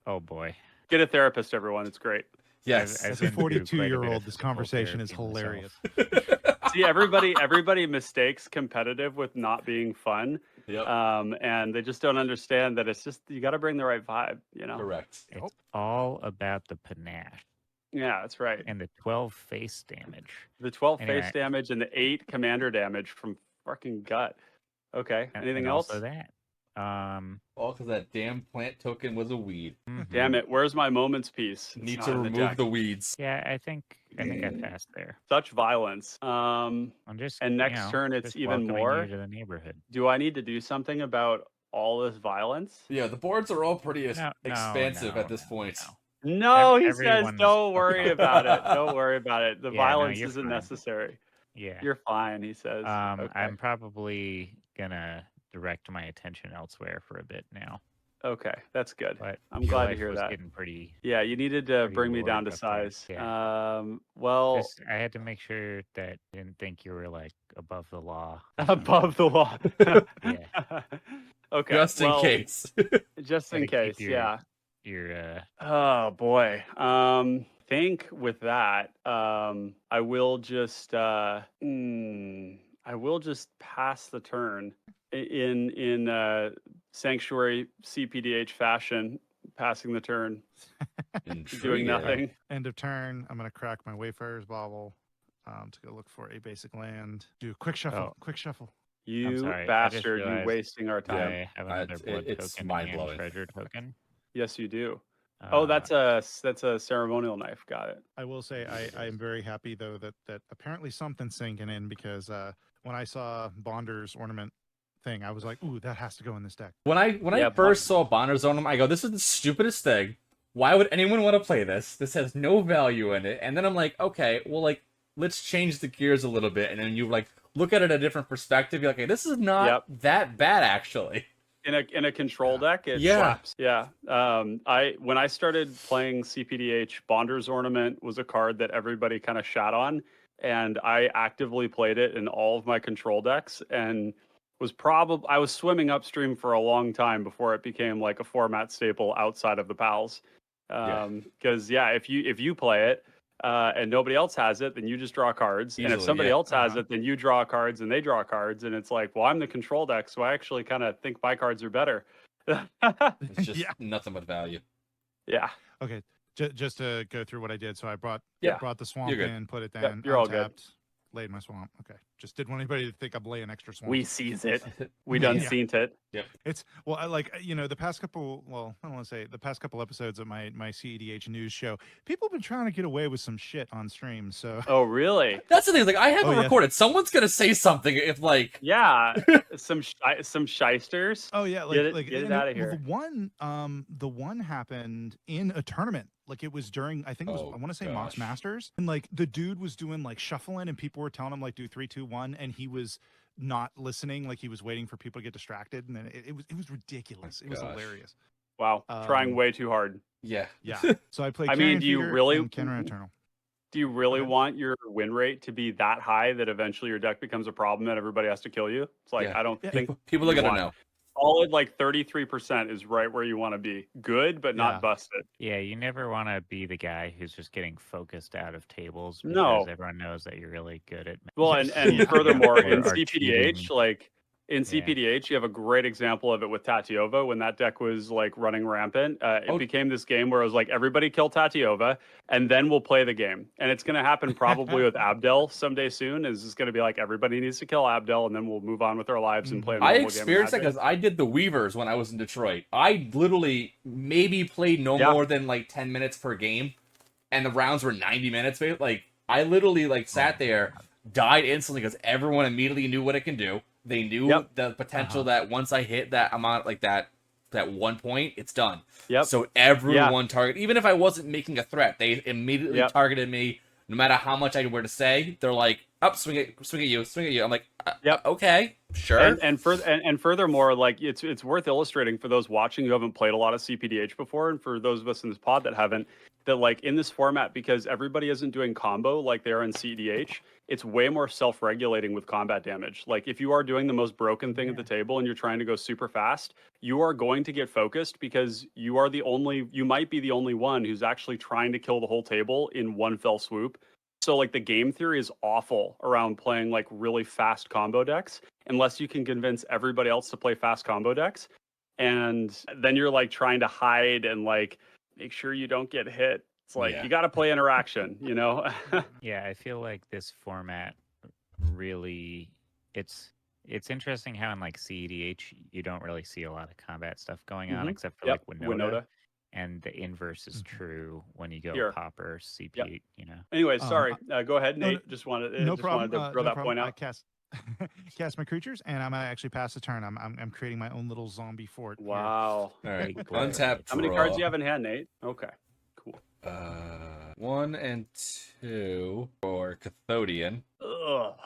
Oh boy. Get a therapist, everyone. It's great. Yes. I've As a been through quite a bit 42-year-old, of this physical conversation is therapy hilarious. myself. See, everybody mistakes competitive with not being fun. Yep. And they just don't understand that it's just you got to bring the right vibe, you know. Correct. It's all about the panache Yeah, that's right. and the 12 face damage. The 12 Anyway. face damage and the 8 commander damage from fucking gut. Okay. And- Anything and else? Also that. All because that damn plant token was a weed. Damn it! Where's my moments piece? It's Need not to in remove deck. the weeds. Yeah, I think I passed there. Such violence. I'm just And next turn it's just even welcoming more. you to the neighborhood. Do I need to do something about all this violence? Yeah, the boards are all pretty No, expansive no, at this no, point. no. No, he says, Everyone's don't worry okay. about it. Don't worry about it. The Yeah, no, violence you're isn't fine. necessary. Yeah. You're fine, he says. Okay. I'm probably gonna direct my attention elsewhere for a bit now. Okay, that's good. But I'm your glad to life hear was that. getting pretty. Yeah, you needed to pretty bring me down warped to up there. size. Yeah. Well, Just, I had to make sure that I didn't think you were like above the law. above the law. Yeah. Okay. Just in case. Just in Gotta keep case, your- yeah. Your Oh boy. Think with that, I will just I will just pass the turn in Sanctuary CPDH fashion, passing the turn, doing Intriguing. nothing. End of turn. I'm gonna crack my Wayfarer's Bauble to go look for a basic land. Do a quick shuffle. Oh. Quick shuffle. You sorry, I just bastard, you realized wasting our time. I have another blood it's token and mind-blowing. treasure token. Yes, you do. Oh, that's a ceremonial knife. Got it. I will say I am very happy though that apparently something's sinking in because when I saw Bonder's ornament thing, I was like, ooh, that has to go in this deck. When I Yeah, first saw Bonners on him, I go, this is the stupidest thing. Why would anyone want to play this? This has no value in it. And then I'm like, okay, well, like, let's change the gears a little bit. And then you like look at it a different perspective. You're like, hey, this is not that bad actually. In a control deck, it Yeah. slaps. Yeah. When I started playing CPDH, Bonder's Ornament was a card that everybody kind of shat on, and I actively played it in all of my control decks, and I was swimming upstream for a long time before it became like a format staple outside of the pals. Because if you play it, and nobody else has it, then you just draw cards. And if Easily, somebody yeah. else has it, then you draw cards and they draw cards. And it's like, well, I'm the control deck, so I actually kind of think my cards are better. It's just Yeah. nothing but value. Yeah. Okay, just to go through what I did. So I brought the swamp You're good. in, put it Yep, down. you're all good. untapped, Laid my swamp. Okay, just didn't want anybody to think I'm laying extra swamp. We sees it. We done Yeah. seen it. It's well, I like the past couple. Well, I don't want to say the past couple episodes of my CEDH news show. People have been trying to get away with some shit on stream. So Oh, really? That's the thing. Like, I haven't Oh, yeah. recorded. Someone's gonna say something if like. Yeah. some shysters. oh yeah, Get it and outta here. The one happened in a tournament. Like it was during, I think it was, I want to say Mox gosh. Masters, and like the dude was doing like shuffling, and people were telling him like do 3, 2, 1, and he was not listening. Like he was waiting for people to get distracted, and then it was ridiculous. It was gosh. hilarious. Wow. Trying way too hard. Yeah. Yeah. So I played. I mean, Carrion do you Feeder really- and Counter Eternal? Do you really Okay. want your win rate to be that high that eventually your deck becomes a problem and everybody has to kill you? It's like, Yeah. I don't Yeah. think People are you gonna want- know. solid like 33% is right where you want to be. Good, but Yeah. not busted. Yeah, you never want to be the guy who's just getting focused out of tables because No. everyone knows that you're really good at. Well, Yes. and Yeah. furthermore, Or in are CPDH, cheating. like in Yeah. CPDH, you have a great example of it with Tatiova when that deck was like running rampant. It Oh. became this game where it was like everybody kill Tatiova, and then we'll play the game. And it's going to happen probably with Abdel someday soon. Is just going to be like everybody needs to kill Abdel, and then we'll move on with our lives and play. A I normal game of experienced that Magic. because I did the Weavers when I was in Detroit. I literally maybe played no Yeah. more than like 10 minutes per game, and the rounds were 90 minutes. Like I literally like sat there, died instantly because everyone immediately knew what it can do. They knew Yep. the potential that once I hit that amount, like that 1 point, it's done. Yep. So everyone target, even if I wasn't making a threat, they immediately Yep. targeted me. No matter how much I were to say, they're like, "Up, swing at you, swing at you." I'm like, Yep. okay, sure." And furthermore, like it's worth illustrating for those watching who haven't played a lot of CPDH before, and for those of us in this pod that haven't, that like in this format, because everybody isn't doing combo like they are in CEDH, it's way more self-regulating with combat damage. Like if you are doing the most broken thing at the table and you're trying to go super fast, you are going to get focused because you might be the only one who's actually trying to kill the whole table in one fell swoop. So like the game theory is awful around playing like really fast combo decks unless you can convince everybody else to play fast combo decks. And then you're like trying to hide and like make sure you don't get hit. It's like Yeah. you got to play interaction, you know? Yeah, I feel like this format really it's It's interesting how in like CEDH you don't really see a lot of combat stuff going on Mhm. except for Yep, like Winota. and the inverse is Mhm. true when you go Here. Pauper, Yep. CP, you know. Anyway, Um, sorry. Go ahead, no, Nate. Just wanted no just wanted problem. to throw No that problem. point I out. cast cast my creatures, and I'm gonna actually pass the turn. I'm creating my own little zombie fort here. Wow. All right, Great. untap How many cards draw. do you have in hand, Nate? Okay. Cool. 1 and 2 for Cathodian. Ugh.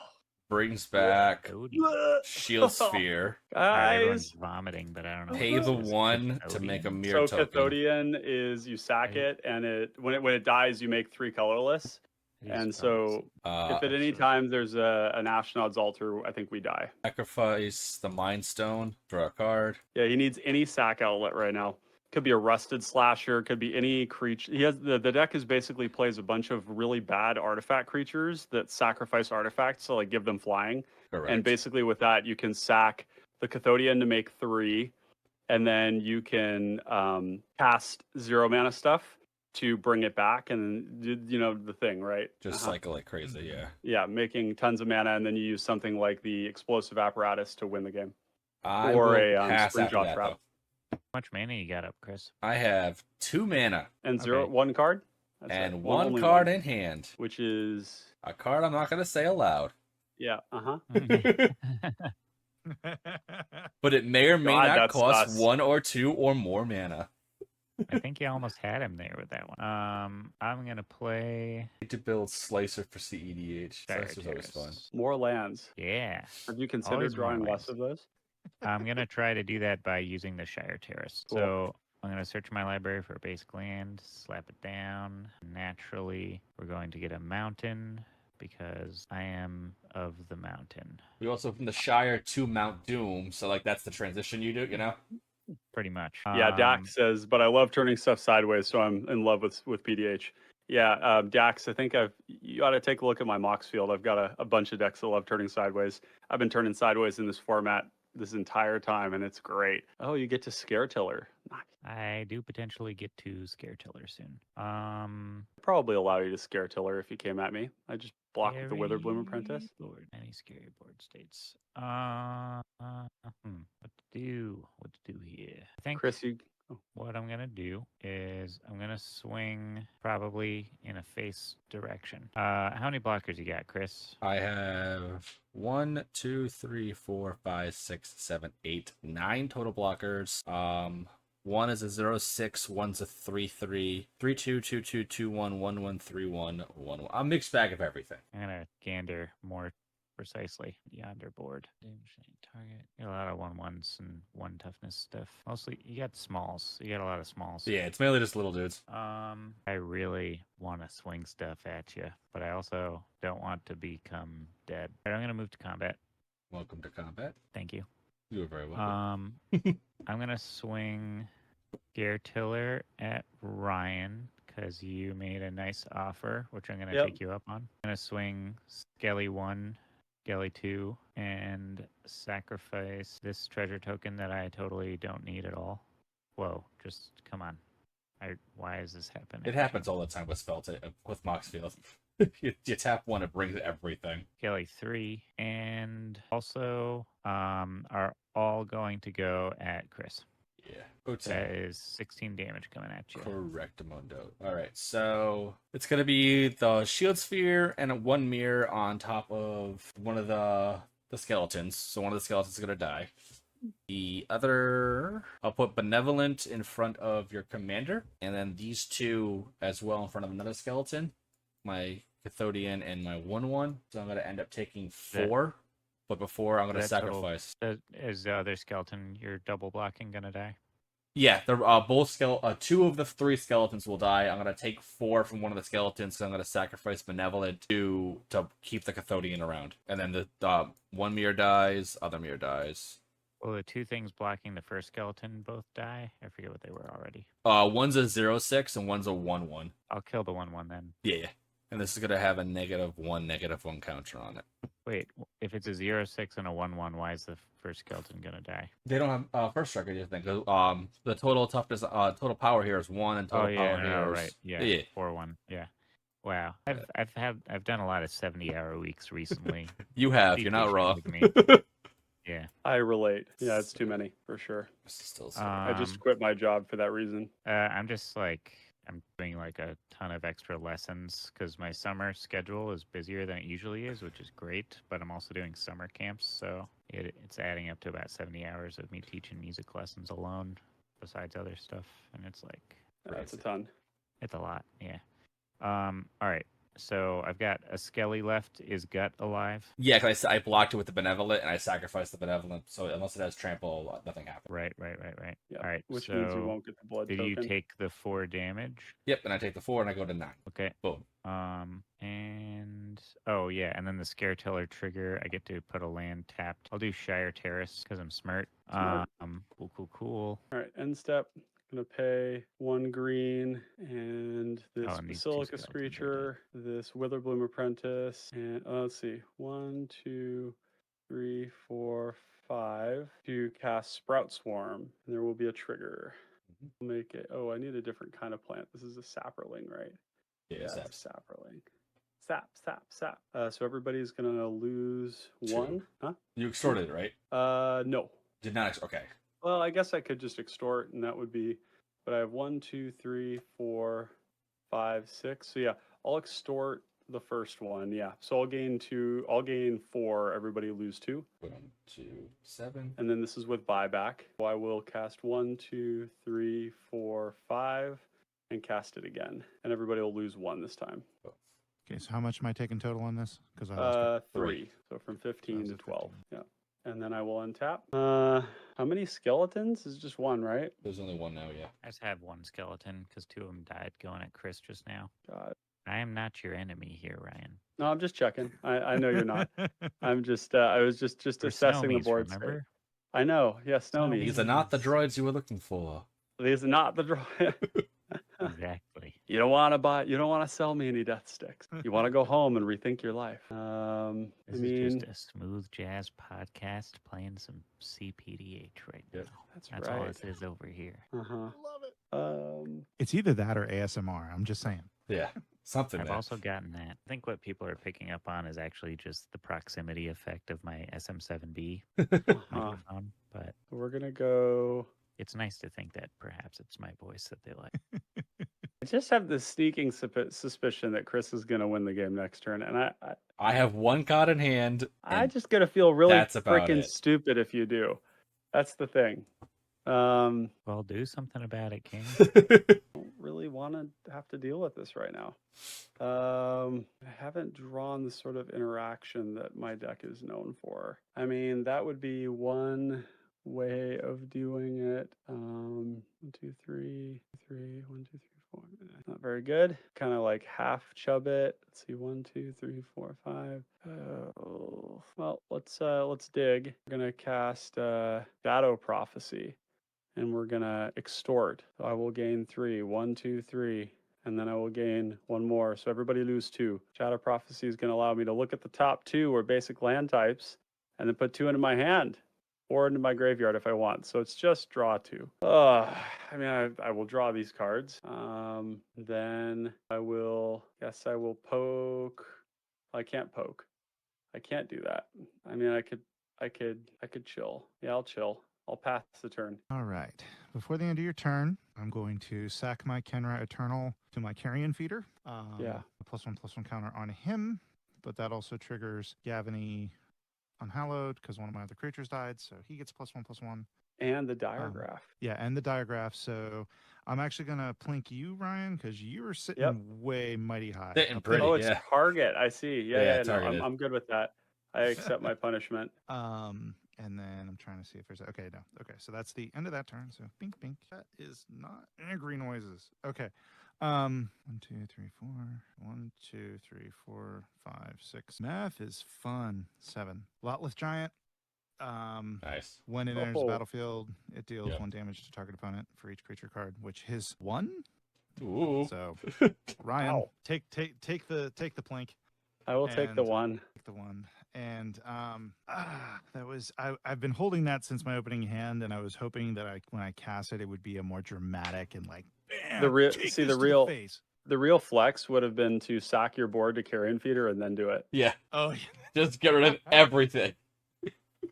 Brings back Cathodian. Shield Sphere. Sorry, everyone's Guys. vomiting, but I don't know. Pay what the this is. 1 to make a Cathodian? mirror So token. Cathodian is you sack Right. it, and when it dies, you make 3 colorless. How do you And spell so Uh, if at any Sure. time there's an Astronaut's Altar, I think we die. sacrifice the Mind Stone. Draw a card. Yeah, he needs any sack outlet right now. Could be a Rusted Slasher, could be any creature. He has the deck is basically plays a bunch of really bad artifact creatures that sacrifice artifacts to like give them flying. Correct. And basically with that you can sack the Cathodian to make 3, and then you can cast 0 mana stuff to bring it back, and you know the thing, right? Just cycle like crazy, yeah. Yeah, making tons of mana, and then you use something like the Explosive Apparatus to win the game. I Or will a pass Spring after Jaw that, Trap. though. How much mana you got up, Chris? I have 2 mana And Okay. 1 card? That's and right. one Only card one, in hand. which is A card I'm not going to say aloud. yeah, But it may or may God, not that's cost sus. 1 or 2 or more mana. I think you almost had him there with that one. I'm gonna play. I need to build Slicer for CEDH. Dire Slicer's always fun. Terrace. more lands. Yeah, Have you considered Always more drawing lands. less of those? I'm gonna try to do that by using the Shire Terrace. Cool. So I'm gonna search my library for a basic land, slap it down. Naturally, we're going to get a mountain because I am of the mountain. We also from the Shire to Mount Doom, so like that's the transition you do, you know? Pretty much. Yeah, Dax says, but I love turning stuff sideways, so I'm in love with PDH. Yeah, Dax, I think you ought to take a look at my Mox field. I've got a bunch of decks that love turning sideways. I've been turning sideways in this format this entire time, and it's great. Oh, you get to Scare Tiller. Nice. I do potentially get to Scare Tiller soon. I'd probably allow you to Scare Tiller if you came at me. I just block with the Witherbloom Apprentice. Board, any scary board states. What to do here? I think Chris, you. Oh, what I'm gonna do is I'm gonna swing probably in a face direction. How many blockers you got, Chris? I have 1, 2, 3, 4, 5, 6, 7, 8, 9 total blockers. One is a 0/6, one's a 3/3, 3/2, 2/2, 2/1, 1/1, 3/1, 1/1. A mixed bag of everything. I'm gonna gander more precisely yonder board. Target. You got a lot of 1/1s and 1 toughness stuff. Mostly, you got smalls. You got a lot of smalls. Yeah, it's mainly just little dudes. I really want to swing stuff at you, but I also don't want to become dead. All right, I'm gonna move to combat. Welcome to combat. Thank you. You were very welcome. I'm gonna swing Scare Tiller at Ryan because you made a nice offer, which I'm gonna Yep. take you up on. I'm gonna swing Skelly 1, Skelly 2, and sacrifice this treasure token that I totally don't need at all. Whoa, just come on. Why is this happening? It happens all the time with with Moxfield. you tap 1, it brings everything. Skelly 3, and also are all going to go at Chris. Yeah. Okay. That is 16 damage coming at you. Correct, Mundo. All right, so it's gonna be the shield sphere and 1 mirror on top of one of the skeletons. So one of the skeletons is gonna die. The other, I'll put benevolent in front of your commander, and then these 2 as well in front of another skeleton. My Cathodian and my 1/1. So I'm gonna end up taking 4. But before I'm gonna That total- sacrifice. Is the other skeleton you're double blocking gonna die? Yeah, they're both 2 of the 3 skeletons will die. I'm gonna take 4 from one of the skeletons, so I'm gonna sacrifice benevolent to keep the Cathodian around. And then the 1 mirror dies, other mirror dies. Well, the 2 things blocking the first skeleton both die. I forget what they were already. One's a 0/6 and one's a 1/1. I'll kill the 1/1 then. Yeah. And this is gonna have a -1 counter on it. Wait, if it's a 0/6 and a 1/1, why is the first skeleton gonna die? They don't have first strike, I just think. The total toughness, total power here is 1, and total power here is right. Yeah, yeah. 4/1. Yeah. Wow. I've done a lot of 70-hour weeks recently. You have. Be You're not patient wrong. with me. Yeah. I relate. Yeah, it's too many for sure. This is still I just Um, quit my job for that reason. I'm just like I'm doing like a ton of extra lessons because my summer schedule is busier than it usually is, which is great. But I'm also doing summer camps, so it's adding up to about 70 hours of me teaching music lessons alone, besides other stuff, and it's like That's a ton. it's a lot. Yeah. All right. So I've got a Skelly left. Is Gut alive? Yeah, because I blocked it with the benevolent and I sacrificed the benevolent. So unless it has trample, nothing happens. Right. Yeah. All right. Which so means you won't get the blood did token. you take the 4 damage? Yep, and I take the 4 and I go to 9. Okay. Boom. And oh yeah, and then the Scare Teller trigger, I get to put a land tapped. I'll do Shire Terrace because I'm smart. Smart. Cool. All right, end step. Gonna pay 1 green and this Oh, and these 2 Basilicus skeletons are dead. creature, this Witherbloom Apprentice, and let's see, 1, 2, 3, 4, 5 to cast Sprout Swarm. And there will be a trigger. I'll make it. Oh, I need a different kind of plant. This is a sapperling, right? Yeah, It's a sapperling. Sap. So everybody's gonna lose 1. Huh? You extorted, right? No. Did not. Okay. Well, I guess I could just extort, and that would be. But I have 1, 2, 3, 4, 5, 6. So yeah, I'll extort the first one. Yeah. So I'll gain 2. I'll gain 4. Everybody lose 2. 1, 2, 7. And then this is with buyback. So I will cast 1, 2, 3, 4, 5, and cast it again. And everybody will lose 1 this time. Okay, so how much am I taking total on this? Because I lost 3. So from 15 was to a 12. 15. Yeah. And then I will untap. How many skeletons? Is just 1, right? There's only 1 now, yeah. I just have 1 skeleton because 2 of them died going at Chris just now. God. I am not your enemy here, Ryan. No, I'm just checking. I know you're not. I'm just I was just For assessing the Snowmies, board state. remember? I know. Yeah, Snowmies. These are not the droids you were looking for. These are not the draw. Exactly. You don't want to sell me any death sticks. You want to go home and rethink your life. This is just a smooth jazz podcast playing some CPDH right now. Yep. that's That's right. all this is over here. Uh-huh. Love it. Um, It's either that or ASMR. I'm just saying. Yeah. Something I've there. also gotten that. I think what people are picking up on is actually just the proximity effect of my SM7B microphone, but we're gonna go. it's nice to think that perhaps it's my voice that they like. I just have this sneaking suspicion that Chris is gonna win the game next turn, and I have 1 card in hand. I and just gonna feel really that's about freaking it. stupid if you do. That's the thing. Well, do something about it, King. Don't really want to have to deal with this right now. I haven't drawn the sort of interaction that my deck is known for. I mean, that would be one way of doing it. 1, 2, 3, 1, 2, 3, 4. Not very good. Kind of like half chub it. Let's see, 1, 2, 3, 4, 5. Oh, well, let's dig. We're gonna cast Shadow Prophecy. And we're gonna extort. So I will gain 3. 1, 2, 3. And then I will gain 1 more. So everybody lose 2. Shadow Prophecy is gonna allow me to look at the top 2 or basic land types and then put 2 into my hand or into my graveyard if I want. So it's just draw 2. I mean, I will draw these cards. Then I will poke. I can't poke. I can't do that. I mean, I could chill. Yeah, I'll chill. I'll pass the turn. All right. Before the end of your turn, I'm going to sack my Kenra Eternal to my Carrion Feeder. Yeah. +1/+1 counter on him, but that also triggers Gavany Unhallowed because one of my other creatures died, so he gets +1/+1. And the Diregraf. Yeah, and the Diregraf. So I'm actually going to plink you, Ryan, because you were sitting way mighty high. Sitting up pretty, there. Oh, it's yeah. target. I see. Yeah. No, targeted. I'm good with that. I accept my punishment. And then I'm trying to see if there's okay, no. Okay, so that's the end of that turn. So bink bink. That is not angry noises. Okay. 1, 2, 3, 4. 1, 2, 3, 4, 5, 6. Math is fun. 7. Lotless Giant. Nice. When it enters the Oh. battlefield, it deals Yep. 1 damage to target opponent for each creature card, which his 1. Ooh. So Ryan, Ow. take the plink. I will take the And- 1. Take the 1. And that was I've been holding that since my opening hand, and I was hoping that when I cast it, it would be a more dramatic and like bam, The real- take see, this the to real- face. The real flex would have been to sack your board to Carrion Feeder and then do it. Yeah. Oh yeah. Just get rid of everything.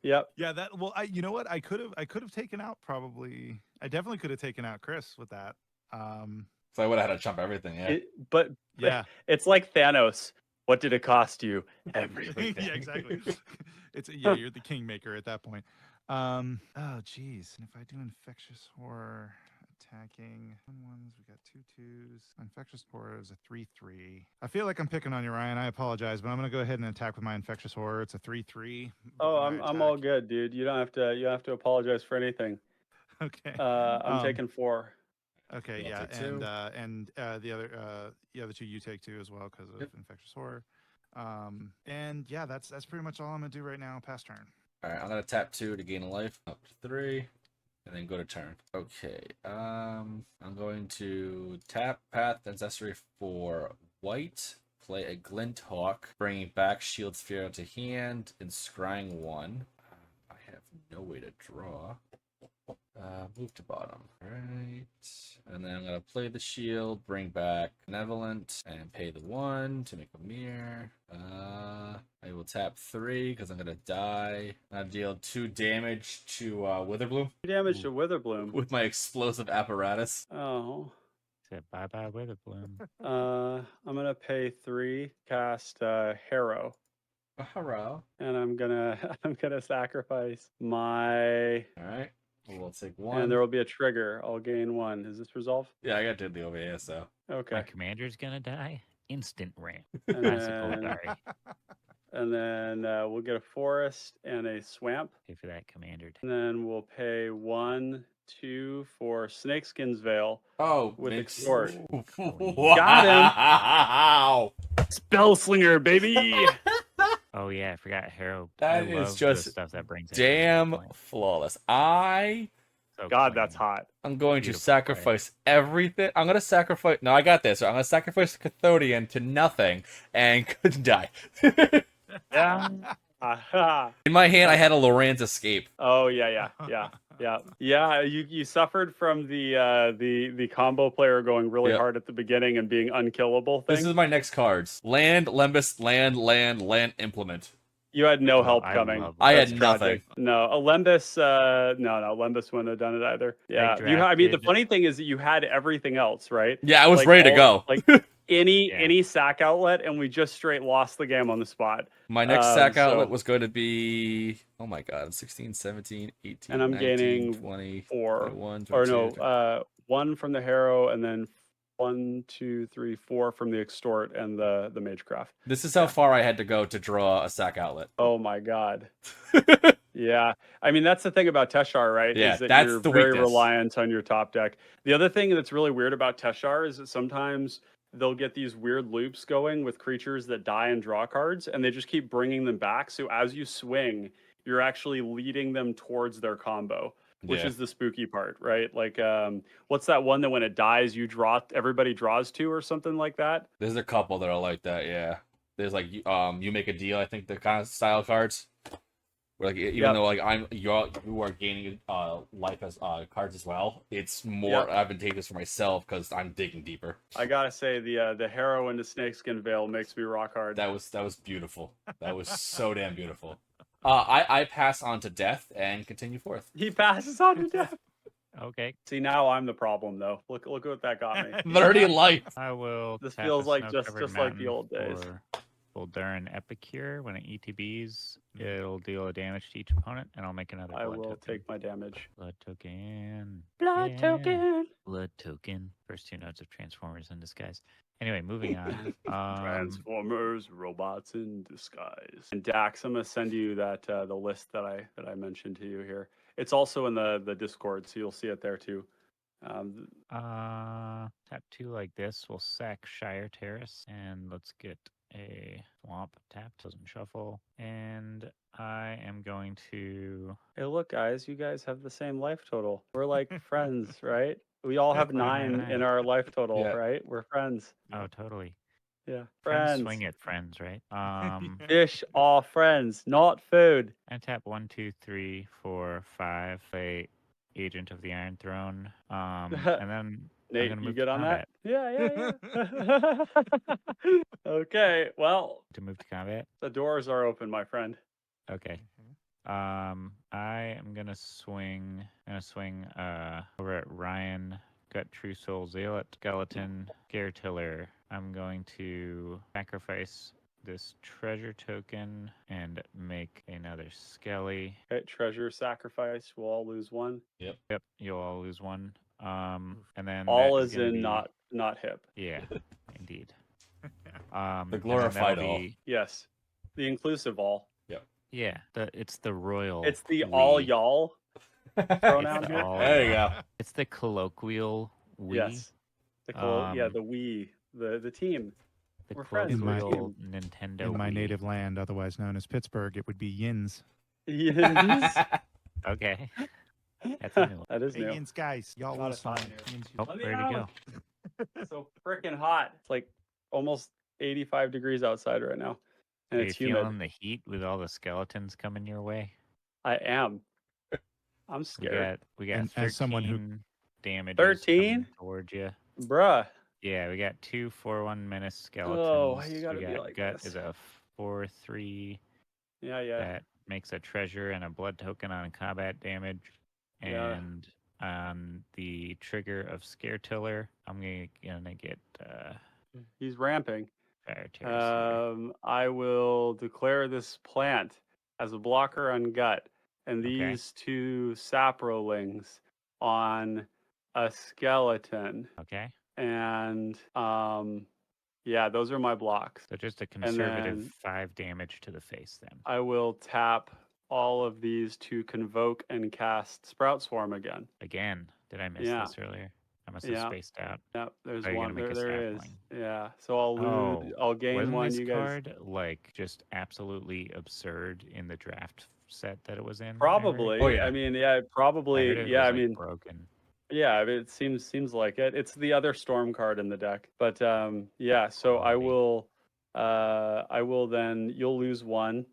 Yep. Yeah, that well, you know what? I could have taken out probably. I definitely could have taken out Chris with that. So I would have had to chump everything. Yeah. But Yeah. it's like Thanos. What did it cost you? Everything. Yeah, exactly. You're the kingmaker at that point. Oh geez. And if I do infectious horror attacking ones, we got 2/2s. Infectious horror is a 3/3. I feel like I'm picking on you, Ryan. I apologize, but I'm gonna go ahead and attack with my infectious horror. It's a 3/3. Oh, I'm all good, dude. You don't have to apologize for anything. Okay. I'm taking 4. Okay, I'll yeah, take 2. and the other 2 you take 2 as well because of infectious horror. And yeah, that's pretty much all I'm gonna do right now. Pass turn. All right, I'm gonna tap 2 to gain a life, up to 3, and then go to turn. Okay, I'm going to tap Path Ancestry for white, play a Glint Hawk, bringing back Shield Sphere to hand, and scrying 1. I have no way to draw. Move to bottom. Right. And then I'm going to play the shield, bring back Benevolent, and pay the 1 to make a mirror. I will tap 3 because I'm going to die. I deal 2 damage to Witherbloom. 2 damage to Witherbloom. With my explosive apparatus. Oh. Said bye-bye Witherbloom. I'm going to pay 3, cast Harrow. Hurrah. And I'm gonna sacrifice my. All right. We'll take 1. And there will be a trigger. I'll gain 1. Is this resolve? Yeah, I got to do the OVA, so. Okay. My commander's gonna die. Instant ramp. And Classical then, Atari. and then we'll get a forest and a swamp. Pay for that commander. And then we'll pay 1, 2 for Snakeskin's Veil. Oh, with makes extort. Wow. Spellslinger, baby. Oh yeah, I forgot Harrow. That I is love just the stuff that brings it damn flawless. God, that's hot. I'm going Beautiful to sacrifice everything. I'm going to sacrifice. No, I got this. I'm going to sacrifice Cathodian to nothing and could die. Yeah. In my hand, I had a Loran's Escape. Oh yeah. You suffered from the combo player going really hard at the beginning and being unkillable thing. This is my next cards: land, Lembus, land, implement. You had no help coming. I That's had tragic. nothing. No, a Lembus. No, Lembus wouldn't have done it either. Yeah, I mean, the funny thing is that you had everything else, right? Yeah, I was ready to go. Like any sack outlet, and we just straight lost the game on the spot. My next sack outlet was going to be, oh my god, 16, 17, 18, and I'm 19, gaining 20, 4. 21, 22, or no, 1 from the Harrow, and then 1, 2, 3, 4 from the Extort and the Magecraft. This is how far I had to go to draw a sack outlet. Oh my god. Yeah, I mean that's the thing about Teshar, right? Yeah, is that that's you're the very weakness. reliant on your top deck. The other thing that's really weird about Teshar is that sometimes they'll get these weird loops going with creatures that die and draw cards, and they just keep bringing them back. So as you swing, you're actually leading them towards their combo, which is the spooky part, right? Like, what's that one that when it dies, everybody draws 2 or something like that? There's a couple that are like that, yeah. There's like, you make a deal, I think the kind of style cards. Where like, even though like you are gaining life as cards as well, it's more advantageous for myself because I'm digging deeper. I gotta say the Harrow into Snakeskin Veil makes me rock hard. That was beautiful. That was so damn beautiful. I pass on to death and continue forth. He passes on to death. Okay. See, now I'm the problem though. Look what that got me. 30 life. I will. This tap feels a like just snow-covered like the mountain old days. for Volduran Epicure. When it ETBs, it'll deal a damage to each opponent, and I'll make another blood I will token. take my damage. Blood token. Blood Yeah. token. Blood token. First 2 notes of Transformers in Disguise. Anyway, moving on. Transformers, robots in disguise. And Dax, I'm gonna send you that the list that I mentioned to you here. It's also in the Discord, so you'll see it there too. Tap 2 like this. We'll sack Shire Terrace, and let's get a swamp tap. Doesn't shuffle. And I am going to. Hey, look, guys, you guys have the same life total. We're like friends, right? We all have 9 in our life total, right? We're friends. Oh, totally. Yeah, Friends swing at friends, right? Fish are friends, not food. I tap 1, 2, 3, 4, 5. Play Agent of the Iron Throne. And then Nate, I'm gonna you move good to on combat. that? Yeah. Okay, well, To move to combat. the doors are open, my friend. Okay. I am gonna swing. Over at Ryan. Got True Soul, Zealot, Skeleton, Scare Tiller. I'm going to sacrifice this treasure token and make another Skelly. Okay, treasure sacrifice. We'll all lose one. Yep, you'll all lose one. And then All that is gonna in be, not hip. Yeah, indeed. The And then glorified that'll all. be, Yes, the inclusive all. yeah, it's the royal. It's the all we. y'all It's pronoun the here. all There you y'all. go. It's the colloquial we. Yes. The we, the team. The We're friends. In my- colloquial Nintendo In my Wii. native land, otherwise known as Pittsburgh, it would be Yins. Yins. Okay. That's a new one. That is Hey, new. Yins, guys. Y'all Not a listen. thought new. Yins, Oh, Let me where'd he out. go? So freaking hot. It's like almost 85 degrees outside right now, and Are it's you humid. feeling the heat with all the skeletons coming your way? I am. I'm We scared. got And 13 as someone who- damages 13? coming towards you. Bruh. Yeah, we got 2 4/1 menace skeletons. Oh, why you gotta we be got like gut this? is a 4/3 Yeah. that makes a treasure and a blood token on combat damage. Yeah. And on the trigger of Scare Tiller, I'm gonna get He's ramping. Fire Terrace here. I will declare this plant as a blocker on gut, and Okay. these two saprolings on a skeleton. Okay. And yeah, those are my blocks. So just a conservative then- 5 damage to the face then. I will tap all of these to convoke and cast Sprout Swarm again. Again, did I miss Yeah. this earlier? I must have Yeah. spaced out. Yep, there's Oh, you're one. gonna make a There is. sapling. Yeah. So I'll lose. I'll gain Wasn't one. this You guys card like just absolutely absurd in the draft set that it was in? probably. Oh, yeah. I mean, yeah, I heard probably. it Yeah. was, I like, mean, broken. yeah. I mean, it seems like it. It's the other storm card in the deck. But yeah. So Quality. I will then. You'll lose one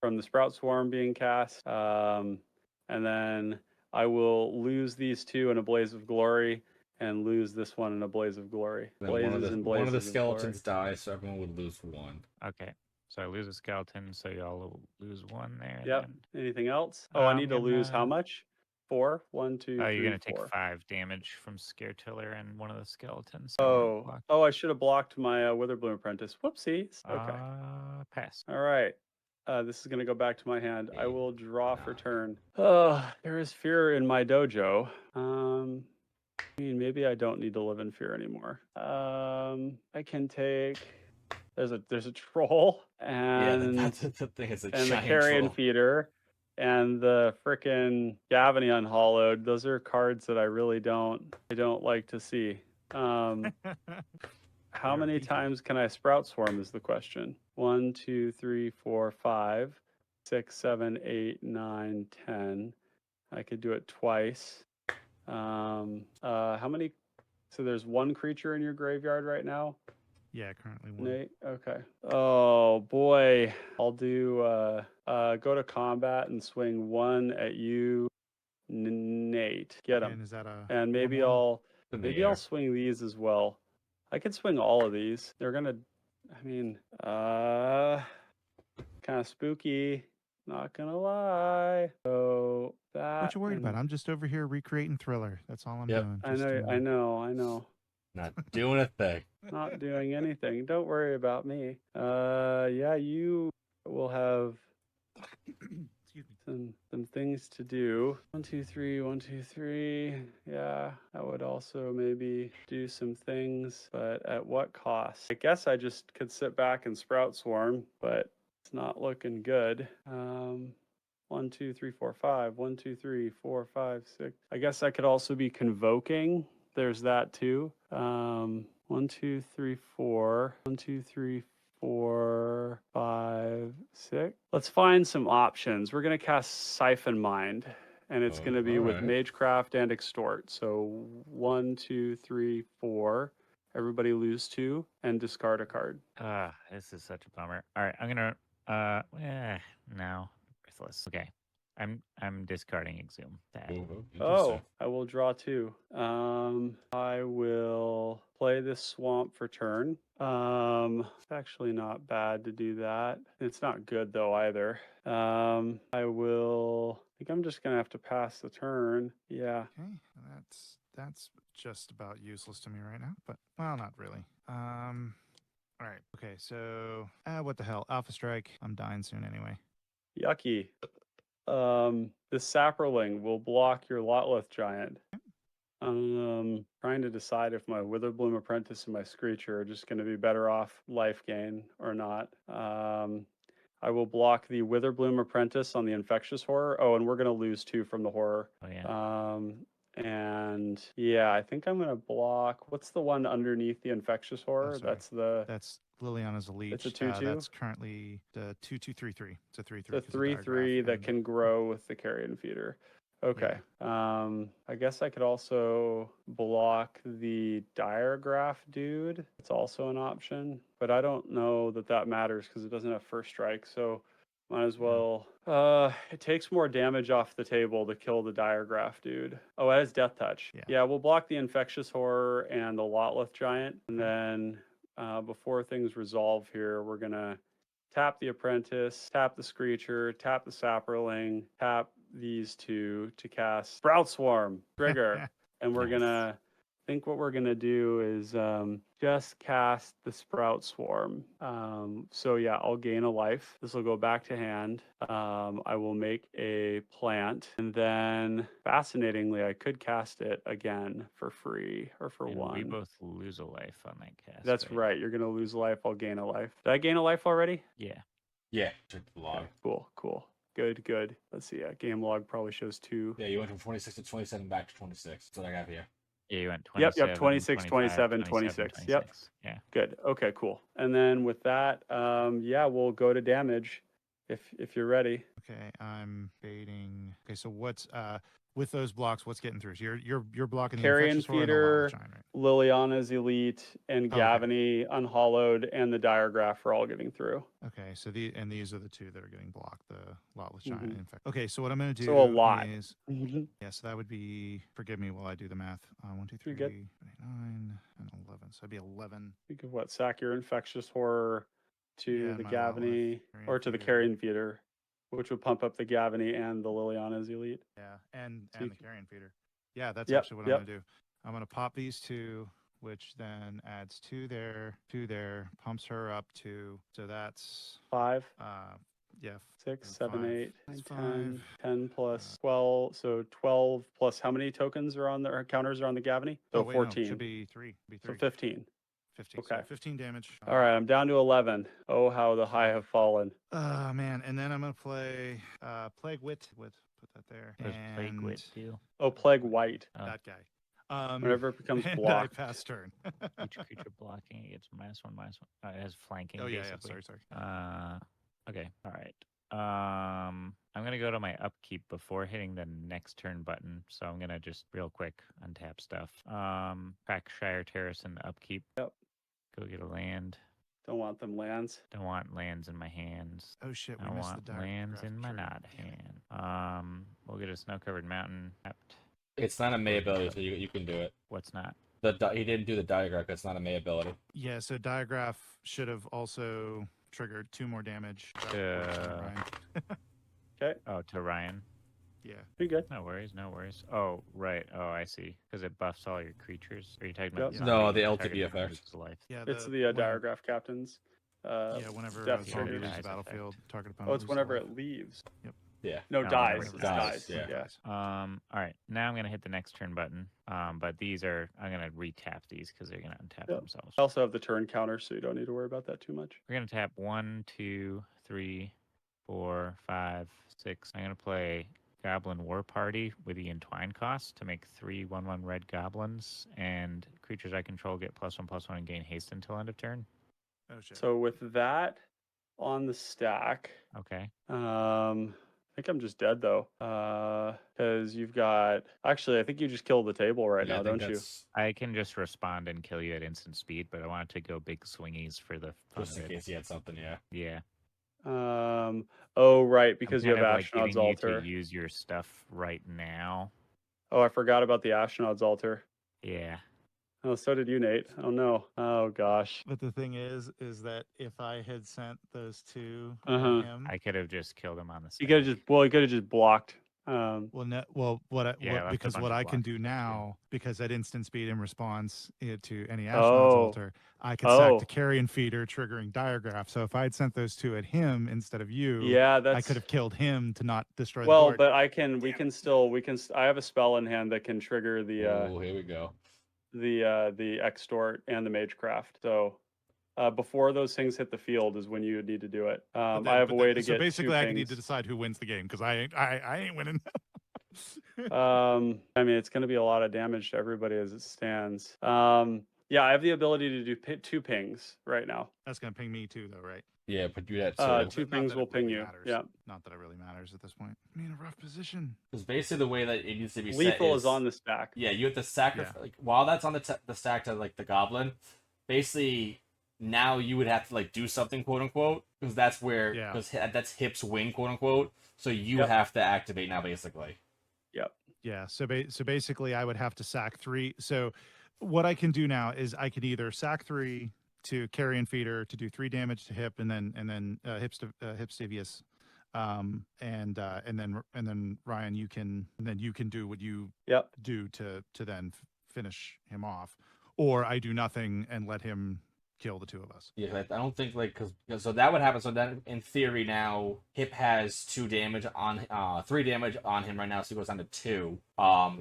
from the Sprout Swarm being cast. And then I will lose these two in a Blaze of Glory, and lose this one in a Blaze of Glory. Then Blazes and blazes. one of the of glory. skeletons dies, so everyone would lose one. Okay. So I lose a skeleton, so y'all will lose one there. Yep. Then. Anything else? Oh, I I'm need to lose how gonna- much? 4? 1, 2, Oh, 3, you're gonna 4. take 5 damage from Scare Tiller and one of the skeletons. so you're not blocked. Oh, I should have blocked my Witherbloom Apprentice. Whoopsies. Okay. Pass. All right. This is going to go back to my hand. I Big will draw for knock. turn. Oh, there is fear in my dojo. I mean, maybe I don't need to live in fear anymore. I can take. There's a troll and That's the thing. It's a and the giant carrion troll. feeder and the frickin' Gavany Unhollowed. Those are cards that I really don't like to see. How They're many beefy. times can I Sprout Swarm is the question. 1, 2, 3, 4, 5, 6, 7, 8, 9, 10. I could do it twice. How many? So there's one creature in your graveyard right now, Yeah, currently one. Nate? Okay. Oh boy. I'll do go to combat and swing one at you, Nate. Get him. And is that a And maybe 1/1? I'll In the maybe air. I'll swing these as well. I could swing all of these. They're gonna I mean, kind of spooky, not gonna lie. So that What you worried about? and- I'm just over here recreating Thriller. That's all I'm Yep. doing. I Just, know, you I know. Not doing a thing. Not doing anything. Don't worry about me. Yeah, you will have Excuse me. some things to do. 1, 2, 3, 1, 2, 3. Yeah, I would also maybe do some things, but at what cost? I guess I just could sit back and Sprout Swarm, but it's not looking good. 1, 2, 3, 4, 5. 1, 2, 3, 4, 5, 6. I guess I could also be convoking. There's that too. 1, 2, 3, 4. 1, 2, 3, 4, 5, 6. Let's find some options. We're going to cast Siphon Mind, and it's Oh, going to be with alright. Magecraft and Extort. So 1, 2, 3, 4. Everybody lose 2 and discard a card. This is such a bummer. All right, I'm gonna no, worthless. Okay. I'm discarding Exhume. That. Ooh, Oh, interesting. I will draw 2. I will play this swamp for turn. It's actually not bad to do that. It's not good though either. I will. I think I'm just gonna have to pass the turn. Yeah. Okay, that's just about useless to me right now, but well, not really. All right. Okay, so what the hell? Alpha Strike. I'm dying soon anyway. Yucky. The Saproling will block your Lotleth Giant. Trying to decide if my Witherbloom Apprentice and my Screecher are just going to be better off life gain or not. I will block the Witherbloom Apprentice on the Infectious Horror. Oh, and we're going to lose 2 from the Horror. Oh yeah. And yeah, I think I'm going to block. What's the one underneath the Infectious Horror? sorry. That's That's Liliana's Elite. It's a 2/2? That's currently the 2/2/3/3. It's a 3/3. the 3/3 that can grow with the Carrion Feeder. Okay. I guess I could also block the Diregraf dude. It's also an option, but I don't know that that matters because it doesn't have first strike. So might as well. It takes more damage off the table to kill the Diregraf dude. Oh, it has Death Touch. Yeah. Yeah, we'll block the Infectious Horror and the Lotleth Giant, and then before things resolve here, we're gonna tap the Apprentice, tap the Screecher, tap the Saproling, tap these 2 to cast Sprout Swarm trigger. And we're Nice. gonna think what we're gonna do is just cast the Sprout Swarm. So yeah, I'll gain a life. This will go back to hand. I will make a plant, and then fascinatingly, I could cast it again for free or for And 1. we both lose a life on that cast. That's right. You're gonna lose a life. I'll gain a life. Did I gain a life already? Yeah. Yeah, check the log. Okay, cool. Good. Let's see. Game log probably shows 2. Yeah, you went from 26 to 27 back to 26. That's what I got here. Yeah, you went Yep, 27. 26, 25, 27, 26. Yep. 26. Yeah. Good. Okay, cool. And then with that, yeah, we'll go to damage if you're ready. Okay, I'm baiting. Okay, so what's with those blocks? What's getting through? So you're blocking the Carrion Infectious Horror and the Feeder, Lava Giant, right? Liliana's Elite, and Okay. Gavany Unhollowed, and the Diregraf are all getting through. Okay, so these are the 2 that are getting blocked. The Lotless Giant. Mhm. In fact. Okay, so what I'm going to do So a lot. is yeah, so that would be. Forgive me while I do the math. 1, 2, 3, You're good. 9, and 11. So it'd be 11. Think of what? Sack your Infectious Horror to Yeah, the my Gavany, Carrion or to the Feeder. Carrion Feeder, which would pump up the Gavany and the Liliana's Elite. Yeah, and So you the Carrion Feeder. Yeah, that's Yep, actually what yep. I'm gonna do. I'm gonna pop these 2, which then adds 2 there, pumps her up to. So that's 5, yeah, 6, and 7, 5. 8, That's 9, 10, 5. 10 plus 12. So 12 plus how many tokens are on the or counters are on the Gavany? So Oh wait, 14. no, should be 3. Be So 3. 15. 15. So Okay. 15 damage. All right, I'm down to 11. Oh, how the high have fallen. Oh man, and then I'm gonna play Plague Wit. Put that there. What does Plague And Wit do? Oh, Plague White. Oh, that guy. Whenever it becomes and blocked. I pass turn. each creature blocking it gets -1/-1. It has flanking. Oh yeah, basically. sorry. Okay. All right. I'm gonna go to my upkeep before hitting the next turn button. So I'm gonna just real quick untap stuff. Crack Shire Terrace in the upkeep. Yep. Go get a land. Don't want them lands. Don't want lands in my hands. Oh shit, we I missed want the lands Diregraf in my trigger. not Damn it. hand. We'll get a snow-covered mountain. Tapped. It's not a May ability, so you can do it. What's not? He didn't do the diagram. It's not a May ability. Yeah, so Diregraf should have also triggered 2 more damage. Ryan. Oh, to Ryan. Yeah. Pretty good. No worries, no worries. Oh, right. Oh, I see. Because it buffs all your creatures. Are you talking about? Yep. it's not No, being the targeted LTV for effect. its life? Yeah, It's the when- Diregraf Captain's. Yeah, whenever death a zombie triggers. leaves the Dies battlefield, effect. target opponent. Oh, it's loses whenever life. it leaves. Yeah. No, No, dies. whenever It it dies. dies, Yeah. All right. Now I'm gonna hit the next turn button. But these are I'm gonna retap these because they're gonna untap Yep. themselves. I also have the turn counter, so you don't need to worry about that too much. We're gonna tap 1, 2, 3, 4, 5, 6. I'm gonna play Goblin War Party with the Entwine cost to make 3 1/1 red goblins, and creatures I control get +1/+1 and gain haste until end of turn. Oh shit. So with that on the stack, Okay. I think I'm just dead though, because you've got. Actually, I think you just killed the table right Yeah, now, I think don't you? that's I can just respond and kill you at instant speed, but I wanted to go big swingies for the fun just of in it. case he had something. Yeah. Yeah. Oh, right, I'm because you kind have of like Ashnod's giving you Altar. to use your stuff right now. Oh, I forgot about the Ashnod's Altar. Yeah. Oh, so did you, Nate. Oh no. Oh gosh. But the thing is that if I had sent those two Uh at huh. him, I could have just killed him on the He could stack. have just he could have just blocked. well, no, well, Yeah, I left a because bunch what of I can blocks do there, too. now, because at instant speed in response to any Ashnod's Oh. Altar, I could sack the Oh. carrion feeder, triggering Diregraf. So if I had sent those two at him instead of you, Yeah, I that's could have killed him to not destroy the well, board. but I have a spell in hand that can trigger Oh, here we go. the extort and the magecraft. So before those things hit the field is when you need to do it. I have a way to so get basically, I need to pings. decide who wins the game because I ain't winning. I mean, it's going to be a lot of damage to everybody as it stands. Yeah, I have the ability to do 2 pings right now. That's gonna ping me too, though, right? Yeah, but do that too. 2 Not pings that will it ping really you. matters. Yeah. Not that it really matters at this point. I'm in a rough position. Because basically the way that it needs to be set Lethal is on the stack. yeah, you have to sacrifice like while that's on the stack to like the goblin. Basically, now you would have to like do something, quote unquote, because that's where Yeah. because that's Hip's wing, quote unquote. So you Yep. have to activate now, basically. Yep. Yeah. So basically, I would have to sack 3. So what I can do now is I can either sack 3 to carrion feeder to do 3 damage to Hip, and then Hipstevius, and then Ryan, you can do what you Yep. do to then finish him off, or I do nothing and let him kill the two of us. Yeah, I don't think like because so that would happen. So then in theory now Hip has 2 damage on 3 damage on him right now, so he goes down to 2.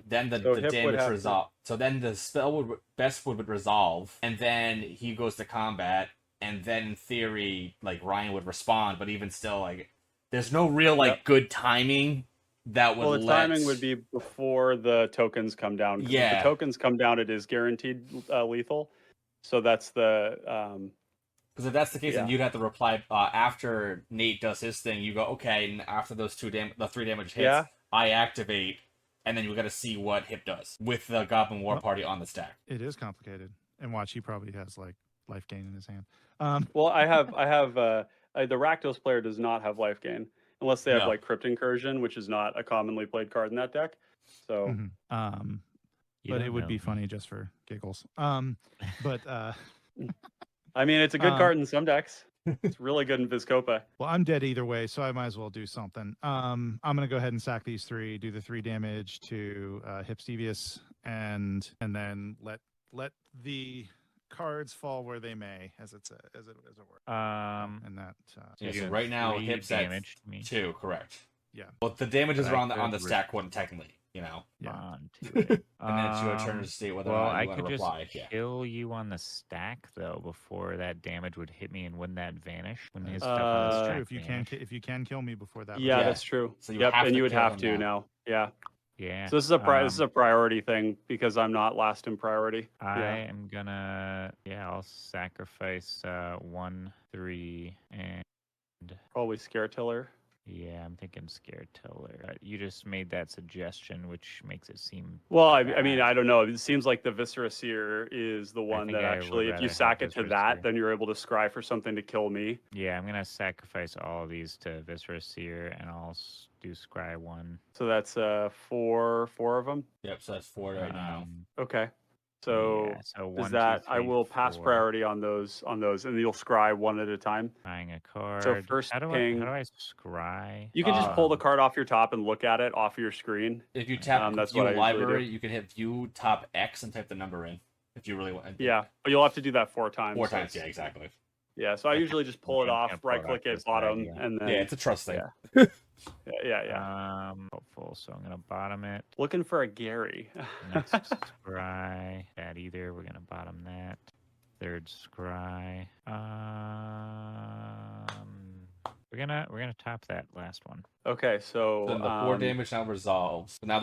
Then So the Hip would damage have to- resolve. So then the spell would resolve, and then he goes to combat, and then in theory like Ryan would respond, but even still like there's no real like Yep. good timing that would Well, the let... timing would be before the tokens come down. 'Cause Yeah. If the tokens come down, it is guaranteed lethal. So that's the Because if that's the case, then Yeah. you'd have to reply after Nate does his thing. You go, okay, and after those the 3 damage hits, Yeah. I activate, and then you got to see what Hip does with the Goblin War Well- Party on the stack. It is complicated. And watch, he probably has like life gain in his hand. well, I have the Rakdos player does not have life gain unless they have No. like Crypt Incursion, which is not a commonly played card in that deck. So mhm. You But don't it would know be me. funny just for giggles. But I mean, it's a good card in some decks. It's really good in Vizkopa. well, I'm dead either way, so I might as well do something. I'm gonna go ahead and sack these 3, do the 3 damage to Hipstevius, and then let the cards fall where they may, as it were. And that Yeah, so doing right now 3 Hip's at damage to me. 2, correct. Yeah. Well, the damages But are I on the could stack one technically, you know. Yeah. On to it. And then it's your turn to state whether well, or not I you want could to just reply. Yeah. kill you on the stack though before that damage would hit me, and wouldn't that vanish when his That's stuff on the That's stack true. If you can kill me before that. Yeah, Yeah. that's true. So you Yep, have and to you would kill have him to now. now. Yeah. Yeah. So this is a priority thing because I'm not last in priority. I Yeah. am gonna I'll sacrifice 1, 3, and Probably Scare Tiller. yeah, I'm thinking Scare Tiller. You just made that suggestion, which makes it seem Well, I mean, bad. I don't know. It seems like the Viscera Seer is the one think that I would actually, if rather you have sack it to Viscera that, Seer. then you're able to scry for something to kill me. Yeah, I'm gonna sacrifice all of these to Viscera Seer, and I'll do Scry 1. So that's four of them. Yep, so that's 4 right now. Okay. So yeah, so is 1, that 2, I 3, will pass 4. priority on those, and you'll scry one at a time. Buying a card. first how do ping- I scry? You can just pull the Um, card off your top and look at it off your screen. If you tap That's View what I usually Library, do. you can hit View Top X and type the number in if you really want. Yeah, but you'll have to do that 4 times. 4 so times, yeah, it's- exactly. Yeah, so I usually just pull it Okay, I'm off, gonna pull it right off click to at the side, bottom, yeah. and then Yeah, it's a trust thing. yeah. Hopeful. So I'm gonna bottom it. Looking for a Gary. Next scry. That either. We're gonna bottom that. Third scry. We're gonna top that last one. Okay, so Then the 4 damage now resolves. So now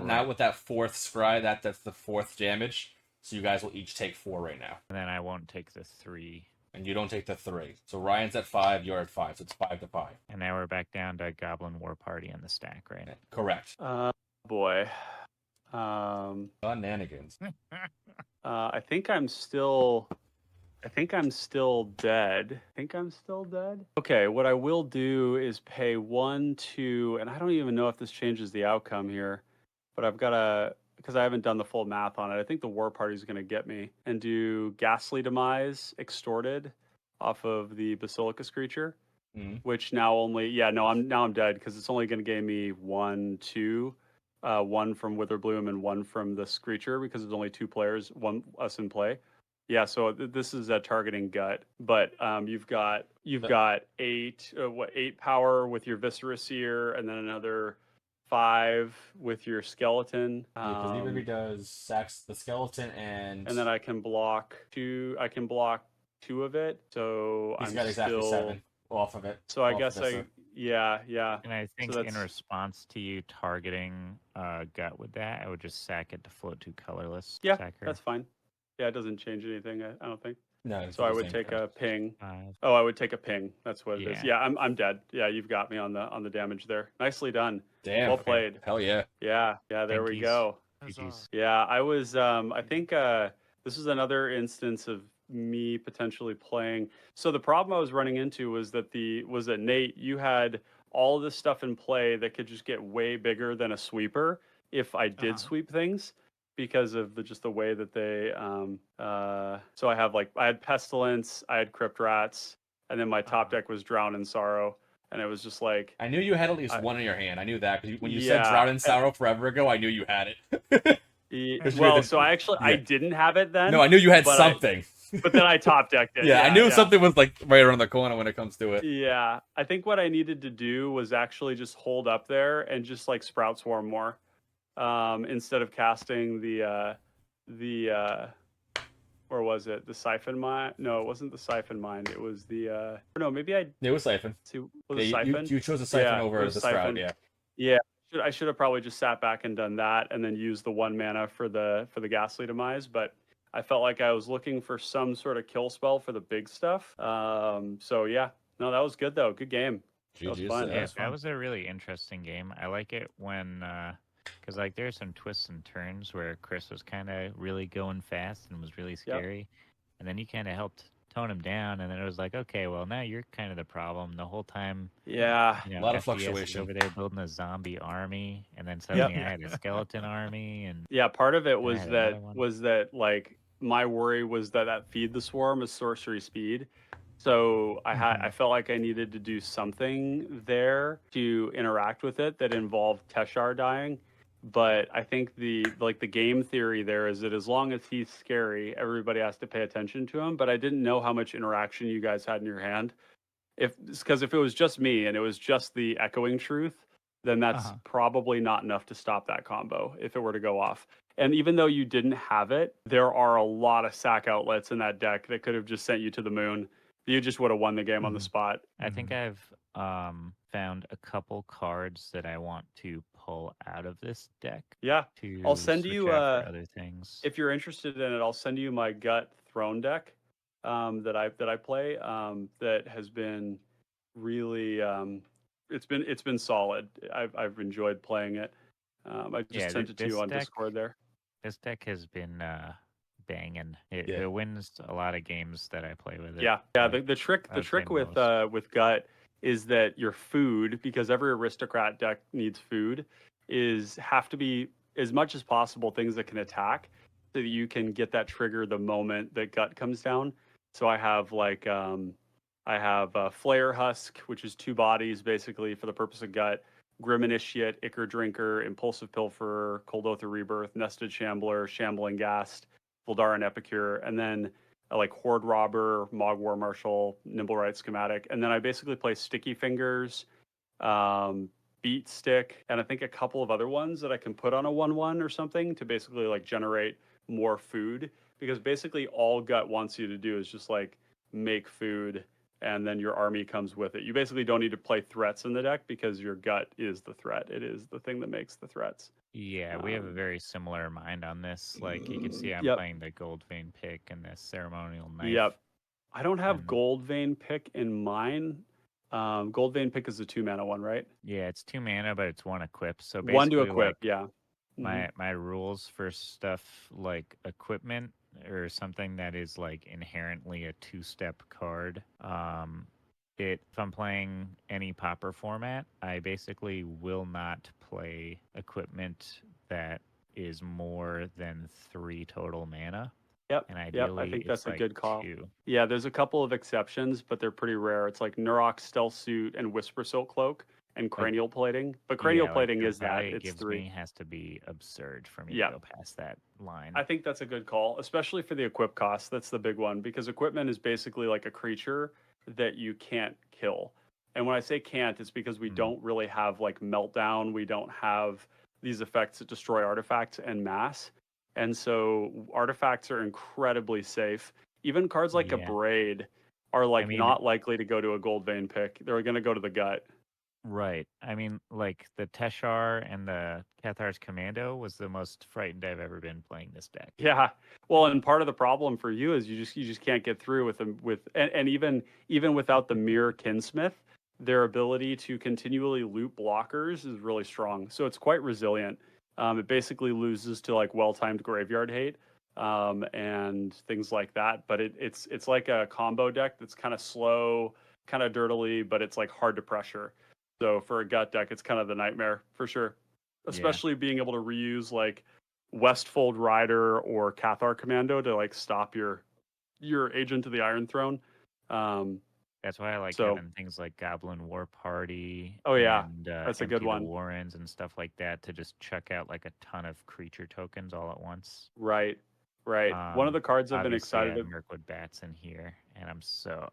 now with that 4th scry, that's the 4th damage. So you guys will each take 4 right now, And then I won't take the 3. and you don't take the 3. So Ryan's at 5, you're at 5, so it's 5 to 5. And now we're back down to Goblin War Party on the stack, right? Correct. boy. Shenanigans. I think I'm still I think I'm still dead. Okay, what I will do is pay 1, 2, and I don't even know if this changes the outcome here, but I've got to, because I haven't done the full math on it. I think the War Party is going to get me and do Ghastly Demise, Extorted off of the Basilicus creature, which now only, I'm dead because it's only going to give me 1, 2, one from Witherbloom and one from this creature because there's only 2 players, us in play. Yeah, so this is a targeting gut, but you've got 8 power with your Viscera Seer, and then another 5 with your skeleton. Because he maybe does sacks the skeleton and then I can block 2. I can block 2 of it, so he's I'm got exactly still 7 off of it. So I off guess Viscera. yeah. And I think So in that's- response to you targeting gut with that, I would just sack it to float 2 colorless. Yeah, sacker. that's fine. Yeah, it doesn't change anything. I don't think. No, it's So I the would same take card. a ping. 5. Oh, I would take a ping. That's what it is. Yeah. Yeah, I'm dead. Yeah, you've got me on the damage there. Nicely done. Damn. Well okay. played. Hell yeah. Yeah, there we Pinkies. go. GG's. Yeah, I was I think this is another instance of me potentially playing. So the problem I was running into was that Nate, you had all this stuff in play that could just get way bigger than a sweeper if I did sweep things because of just the way that they so I had Pestilence, I had Crypt Rats, and then my top deck was Drown in Sorrow, and it was just like I knew you had at least one in your hand. I knew that because when you said Yeah, Drought and Sorrow forever ago, I knew you had it. well, so I didn't have it then. No, I knew you had but something. But then I top decked it. Yeah, I knew something was like right around the corner when it comes to it. Yeah, I think what I needed to do was actually just hold up there and just like Sprout Swarm more, instead of casting the or was it the Siphon Mine? No, it wasn't the Siphon Mine. It was the no, maybe I It was Siphon. see was it Yeah, Siphon. you chose a Siphon Yeah, it over was the Siphon. Sprout. Yeah. Yeah, I should have probably just sat back and done that, and then used the 1 mana for the Ghastly Demise. But I felt like I was looking for some sort of kill spell for the big stuff. So yeah, no, that was good though. Good game. That was GG's, fun. Yeah, was that was a really interesting game. I like it when, because like there's some twists and turns where Chris was kind of really going fast and was really scary, and then you kind of helped tone him down, and then it was like, okay, well now you're kind of the problem the whole time. Yeah, You know, a lot of FDS is fluctuation. over there building a zombie army, and then suddenly I had a skeleton army, and yeah. Part of it I was had that another one. like my worry was that Feed the Swarm is sorcery speed. So I felt like I needed to do something there to interact with it that involved Teshar dying. But I think the game theory there is that as long as he's scary, everybody has to pay attention to him. But I didn't know how much interaction you guys had in your hand. Because if it was just me and it was just the Echoing Truth, then that's probably not enough to stop that combo if it were to go off. And even though you didn't have it, there are a lot of sack outlets in that deck that could have just sent you to the moon. You just would have won the game on the spot. I think I've found a couple cards that I want to pull out of this deck. Yeah, To I'll send switch you out for other things. if you're interested in it. I'll send you my Gut Throne deck that I play that has been really it's been solid. I've enjoyed playing it. I just sent it to you on Discord there. This deck has been banging. It wins a lot of games that I play with it. Yeah. Like, The trick I would say with Gut is that your food, because every aristocrat deck needs food, have to be as much as possible things that can attack, so that you can get that trigger the moment that Gut comes down. So I have Flare Husk, which is 2 bodies basically for the purpose of Gut. Grim Initiate, Ichor Drinker, Impulsive Pilferer, Cold Oath of Rebirth, Nested Shambler, Shambling Ghast, Voldaran Epicure, and then like Horde Robber, Mog War Marshal, Nimblewright Schematic. And then I basically play Sticky Fingers, Beat Stick, and I think a couple of other ones that I can put on a 1/1 or something to basically like generate more food. Because basically all Gut wants you to do is just like make food, and then your army comes with it. You basically don't need to play threats in the deck because your Gut is the threat. It is the thing that makes the threats. Yeah, we have a very similar mind on this. Like you can see I'm playing the Gold Vein Pick and the Ceremonial Knife. Yep. I don't have Gold Vein Pick in mine. Gold Vein Pick is a 2 mana one, right? Yeah, it's 2 mana, but it's 1 equip. So basically, 1 to equip, like, my rules for stuff like equipment or something that is like inherently a two-step card. If I'm playing any Pauper format, I basically will not play equipment that is more than 3 total mana, Yep. and Yep. I ideally think it's that's a like good call. 2. Yeah, there's a couple of exceptions, but they're pretty rare. It's like Nurok Stealth Suit and Whisper Silk Cloak and Like, Cranial Plating. But Cranial yeah, like Plating the is that. value it It's gives 3. me has to be absurd for me to Yeah. go past that line. I think that's a good call, especially for the equip cost. That's the big one because equipment is basically like a creature that you can't kill. And when I say can't, it's because we don't really have like Meltdown. We don't have these effects that destroy artifacts en masse. And so artifacts are incredibly safe. Even cards like a Yeah. Braid are like mean- not likely to go to a gold vein pick. They're going to go to the gut. Right. I mean, like the Teshar and the Cathar's Commando was the most frightened I've ever been playing this deck. Yeah. Well, and part of the problem for you is you just can't get through with them and even without the Mirror Kinsmith, their ability to continually loot blockers is really strong. So it's quite resilient. It basically loses to like well-timed graveyard hate and things like that. But it's like a combo deck that's kind of slow, kind of dirtily, but it's like hard to pressure. So for a gut deck, it's kind of the nightmare for sure. Especially being able to reuse like Westfold Rider or Cathar Commando to like stop your agent to the Iron Throne. That's why I like So- having things like Goblin War Party. Oh, yeah. And, That's a Empty good the one. Warrens and stuff like that to just chuck out like a ton of creature tokens all at once. Right. One of the cards I've been Obviously, excited I have to. Mirkwood Bats in here, and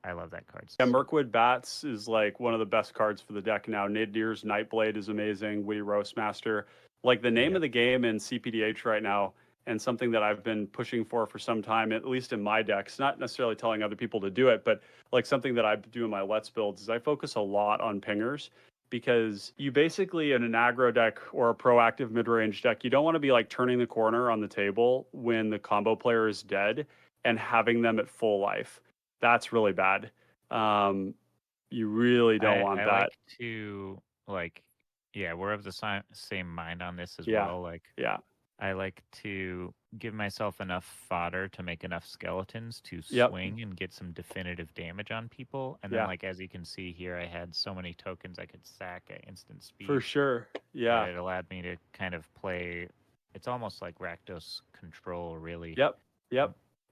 I love that card. Yeah, Mirkwood Bats is like one of the best cards for the deck now. Niddir's Nightblade is amazing. Witty Roastmaster. Like the name of the game in CPDH right now, and something that I've been pushing for some time, at least in my decks, not necessarily telling other people to do it, but like something that I do in my Let's builds is I focus a lot on pingers because you basically in an aggro deck or a proactive mid-range deck, you don't want to be like turning the corner on the table when the combo player is dead and having them at full life. That's really bad. You really don't want I that. like to we're of the same mind on this as Yeah. well. Like, Yeah. I like to give myself enough fodder to make enough skeletons to Yep. swing and get some definitive damage on people. And Yeah. then, like, as you can see here, I had so many tokens I could sack at instant speed. For sure. Yeah. That it allowed me to kind of play. It's almost like Rakdos control, really. Yep.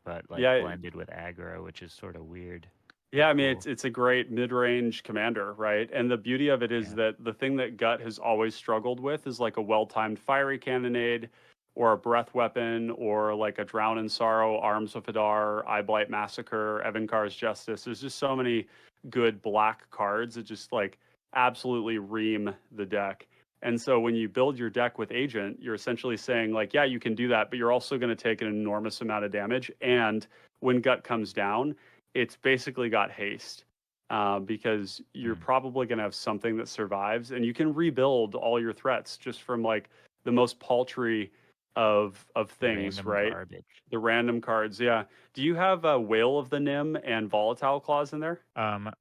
But like Yeah. blended with aggro, which is sort of weird. Yeah, I mean Cool. it's a great mid-range commander, right? And the beauty of it is that the thing that Gut has always struggled with is like a well-timed fiery cannonade or a breath weapon or like a Drown in Sorrow, Arms of Hadar, Eye Blight Massacre, Evankar's Justice. There's just so many good black cards that just like absolutely ream the deck. And so when you build your deck with Agent, you're essentially saying like, yeah, you can do that, but you're also going to take an enormous amount of damage. And when Gut comes down, it's basically got haste because you're probably going to have something that survives and you can rebuild all your threats just from like the most paltry of things, Random right? garbage. The random cards. Yeah. Do you have a Whale of the Nim and Volatile Clause in there?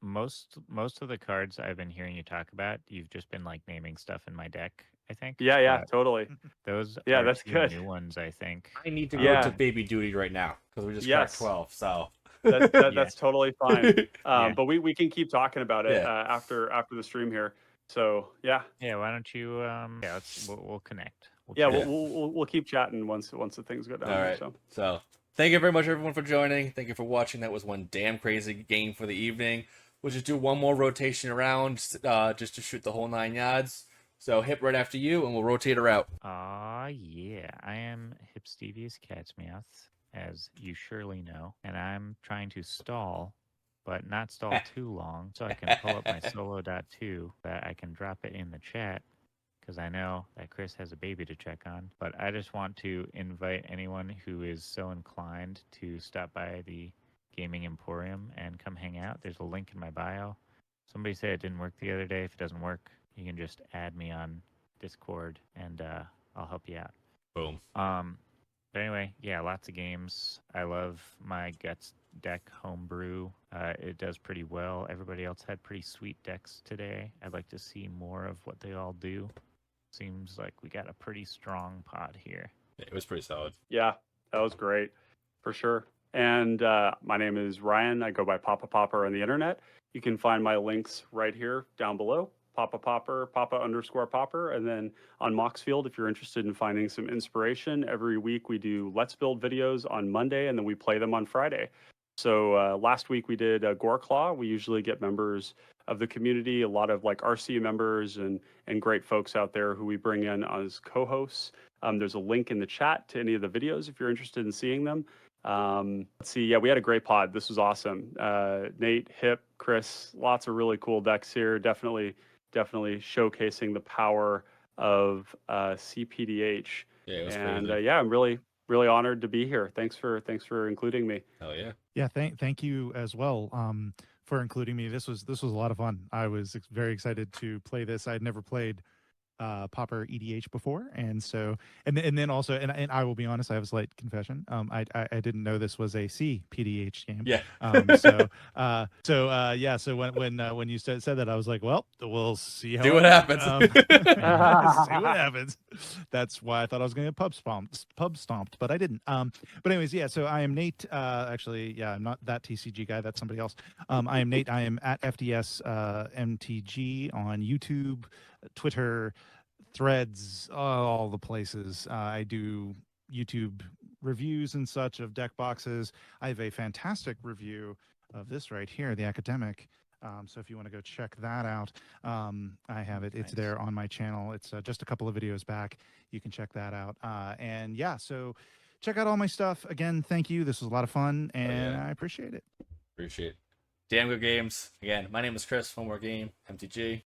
Most of the cards I've been hearing you talk about, you've just been like naming stuff in my deck, I think. Yeah, But totally. those Yeah, are that's 2 good. new ones, I think. I need to go Yeah. to baby duty right now because we just Yes. cracked 12. So That's totally fine. Yeah. But we can keep talking about it Yeah. after the stream here. So yeah. Yeah, why don't you we'll connect. Yeah, chat. we'll keep chatting once the things go down. All here, right. so. So thank you very much, everyone, for joining. Thank you for watching. That was one damn crazy game for the evening. We'll just do one more rotation around just to shoot the whole 9 yards. So Hip right after you, and we'll rotate her out. Yeah. I am Hipstevius Catsmeoth, as you surely know, and I'm trying to stall, but not stall too long, so I can pull up my solo.2 that I can drop it in the chat, because I know that Chris has a baby to check on. But I just want to invite anyone who is so inclined to stop by the Gaming Emporium and come hang out. There's a link in my bio. Somebody said it didn't work the other day. If it doesn't work, you can just add me on Discord, and I'll help you out. Boom. But anyway, yeah, lots of games. I love my Guts deck homebrew. It does pretty well. Everybody else had pretty sweet decks today. I'd like to see more of what they all do. Seems like we got a pretty strong pot here. It was pretty solid. Yeah, that was great. For sure. And my name is Ryan. I go by Pauper on the internet. You can find my links right here down below. Pauper, Papa_Pauper. And then on Moxfield, if you're interested in finding some inspiration, every week we do Let's Build videos on Monday, and then we play them on Friday. So last week we did Goreclaw. We usually get members of the community, a lot of like RC members and great folks out there who we bring in as co-hosts. There's a link in the chat to any of the videos if you're interested in seeing them. Let's see. Yeah, we had a great pod. This was awesome. Nate, Hip, Chris, lots of really cool decks here. Definitely showcasing the power of CPDH. Yeah, it was And crazy. yeah, I'm really honored to be here. Thanks for including me. Hell yeah. Yeah, thank you as well for including me. This was a lot of fun. I was very excited to play this. I'd never played Pauper EDH before, and so and then also and I will be honest, I have a slight confession. I didn't know this was a CPDH game. Yeah. So when you said that, I was like, well, we'll see how See what happens. see what happens. That's why I thought I was going to get pub stomped, but I didn't. But anyways, yeah. So I am Nate. Actually, yeah, I'm not that TCG guy. That's somebody else. I am Nate. I am at FDS MTG on YouTube, Twitter, Threads, all the places. I do YouTube reviews and such of deck boxes. I have a fantastic review of this right here, the Academic. So if you want to go check that out, I have it. It's there on my channel. It's just a couple of videos back. You can check that out. And yeah, so check out all my stuff. Again, thank you. This was a lot of fun, and I appreciate it. Appreciate it. Damn good games. Again, my name is Chris, One More Game, MTG.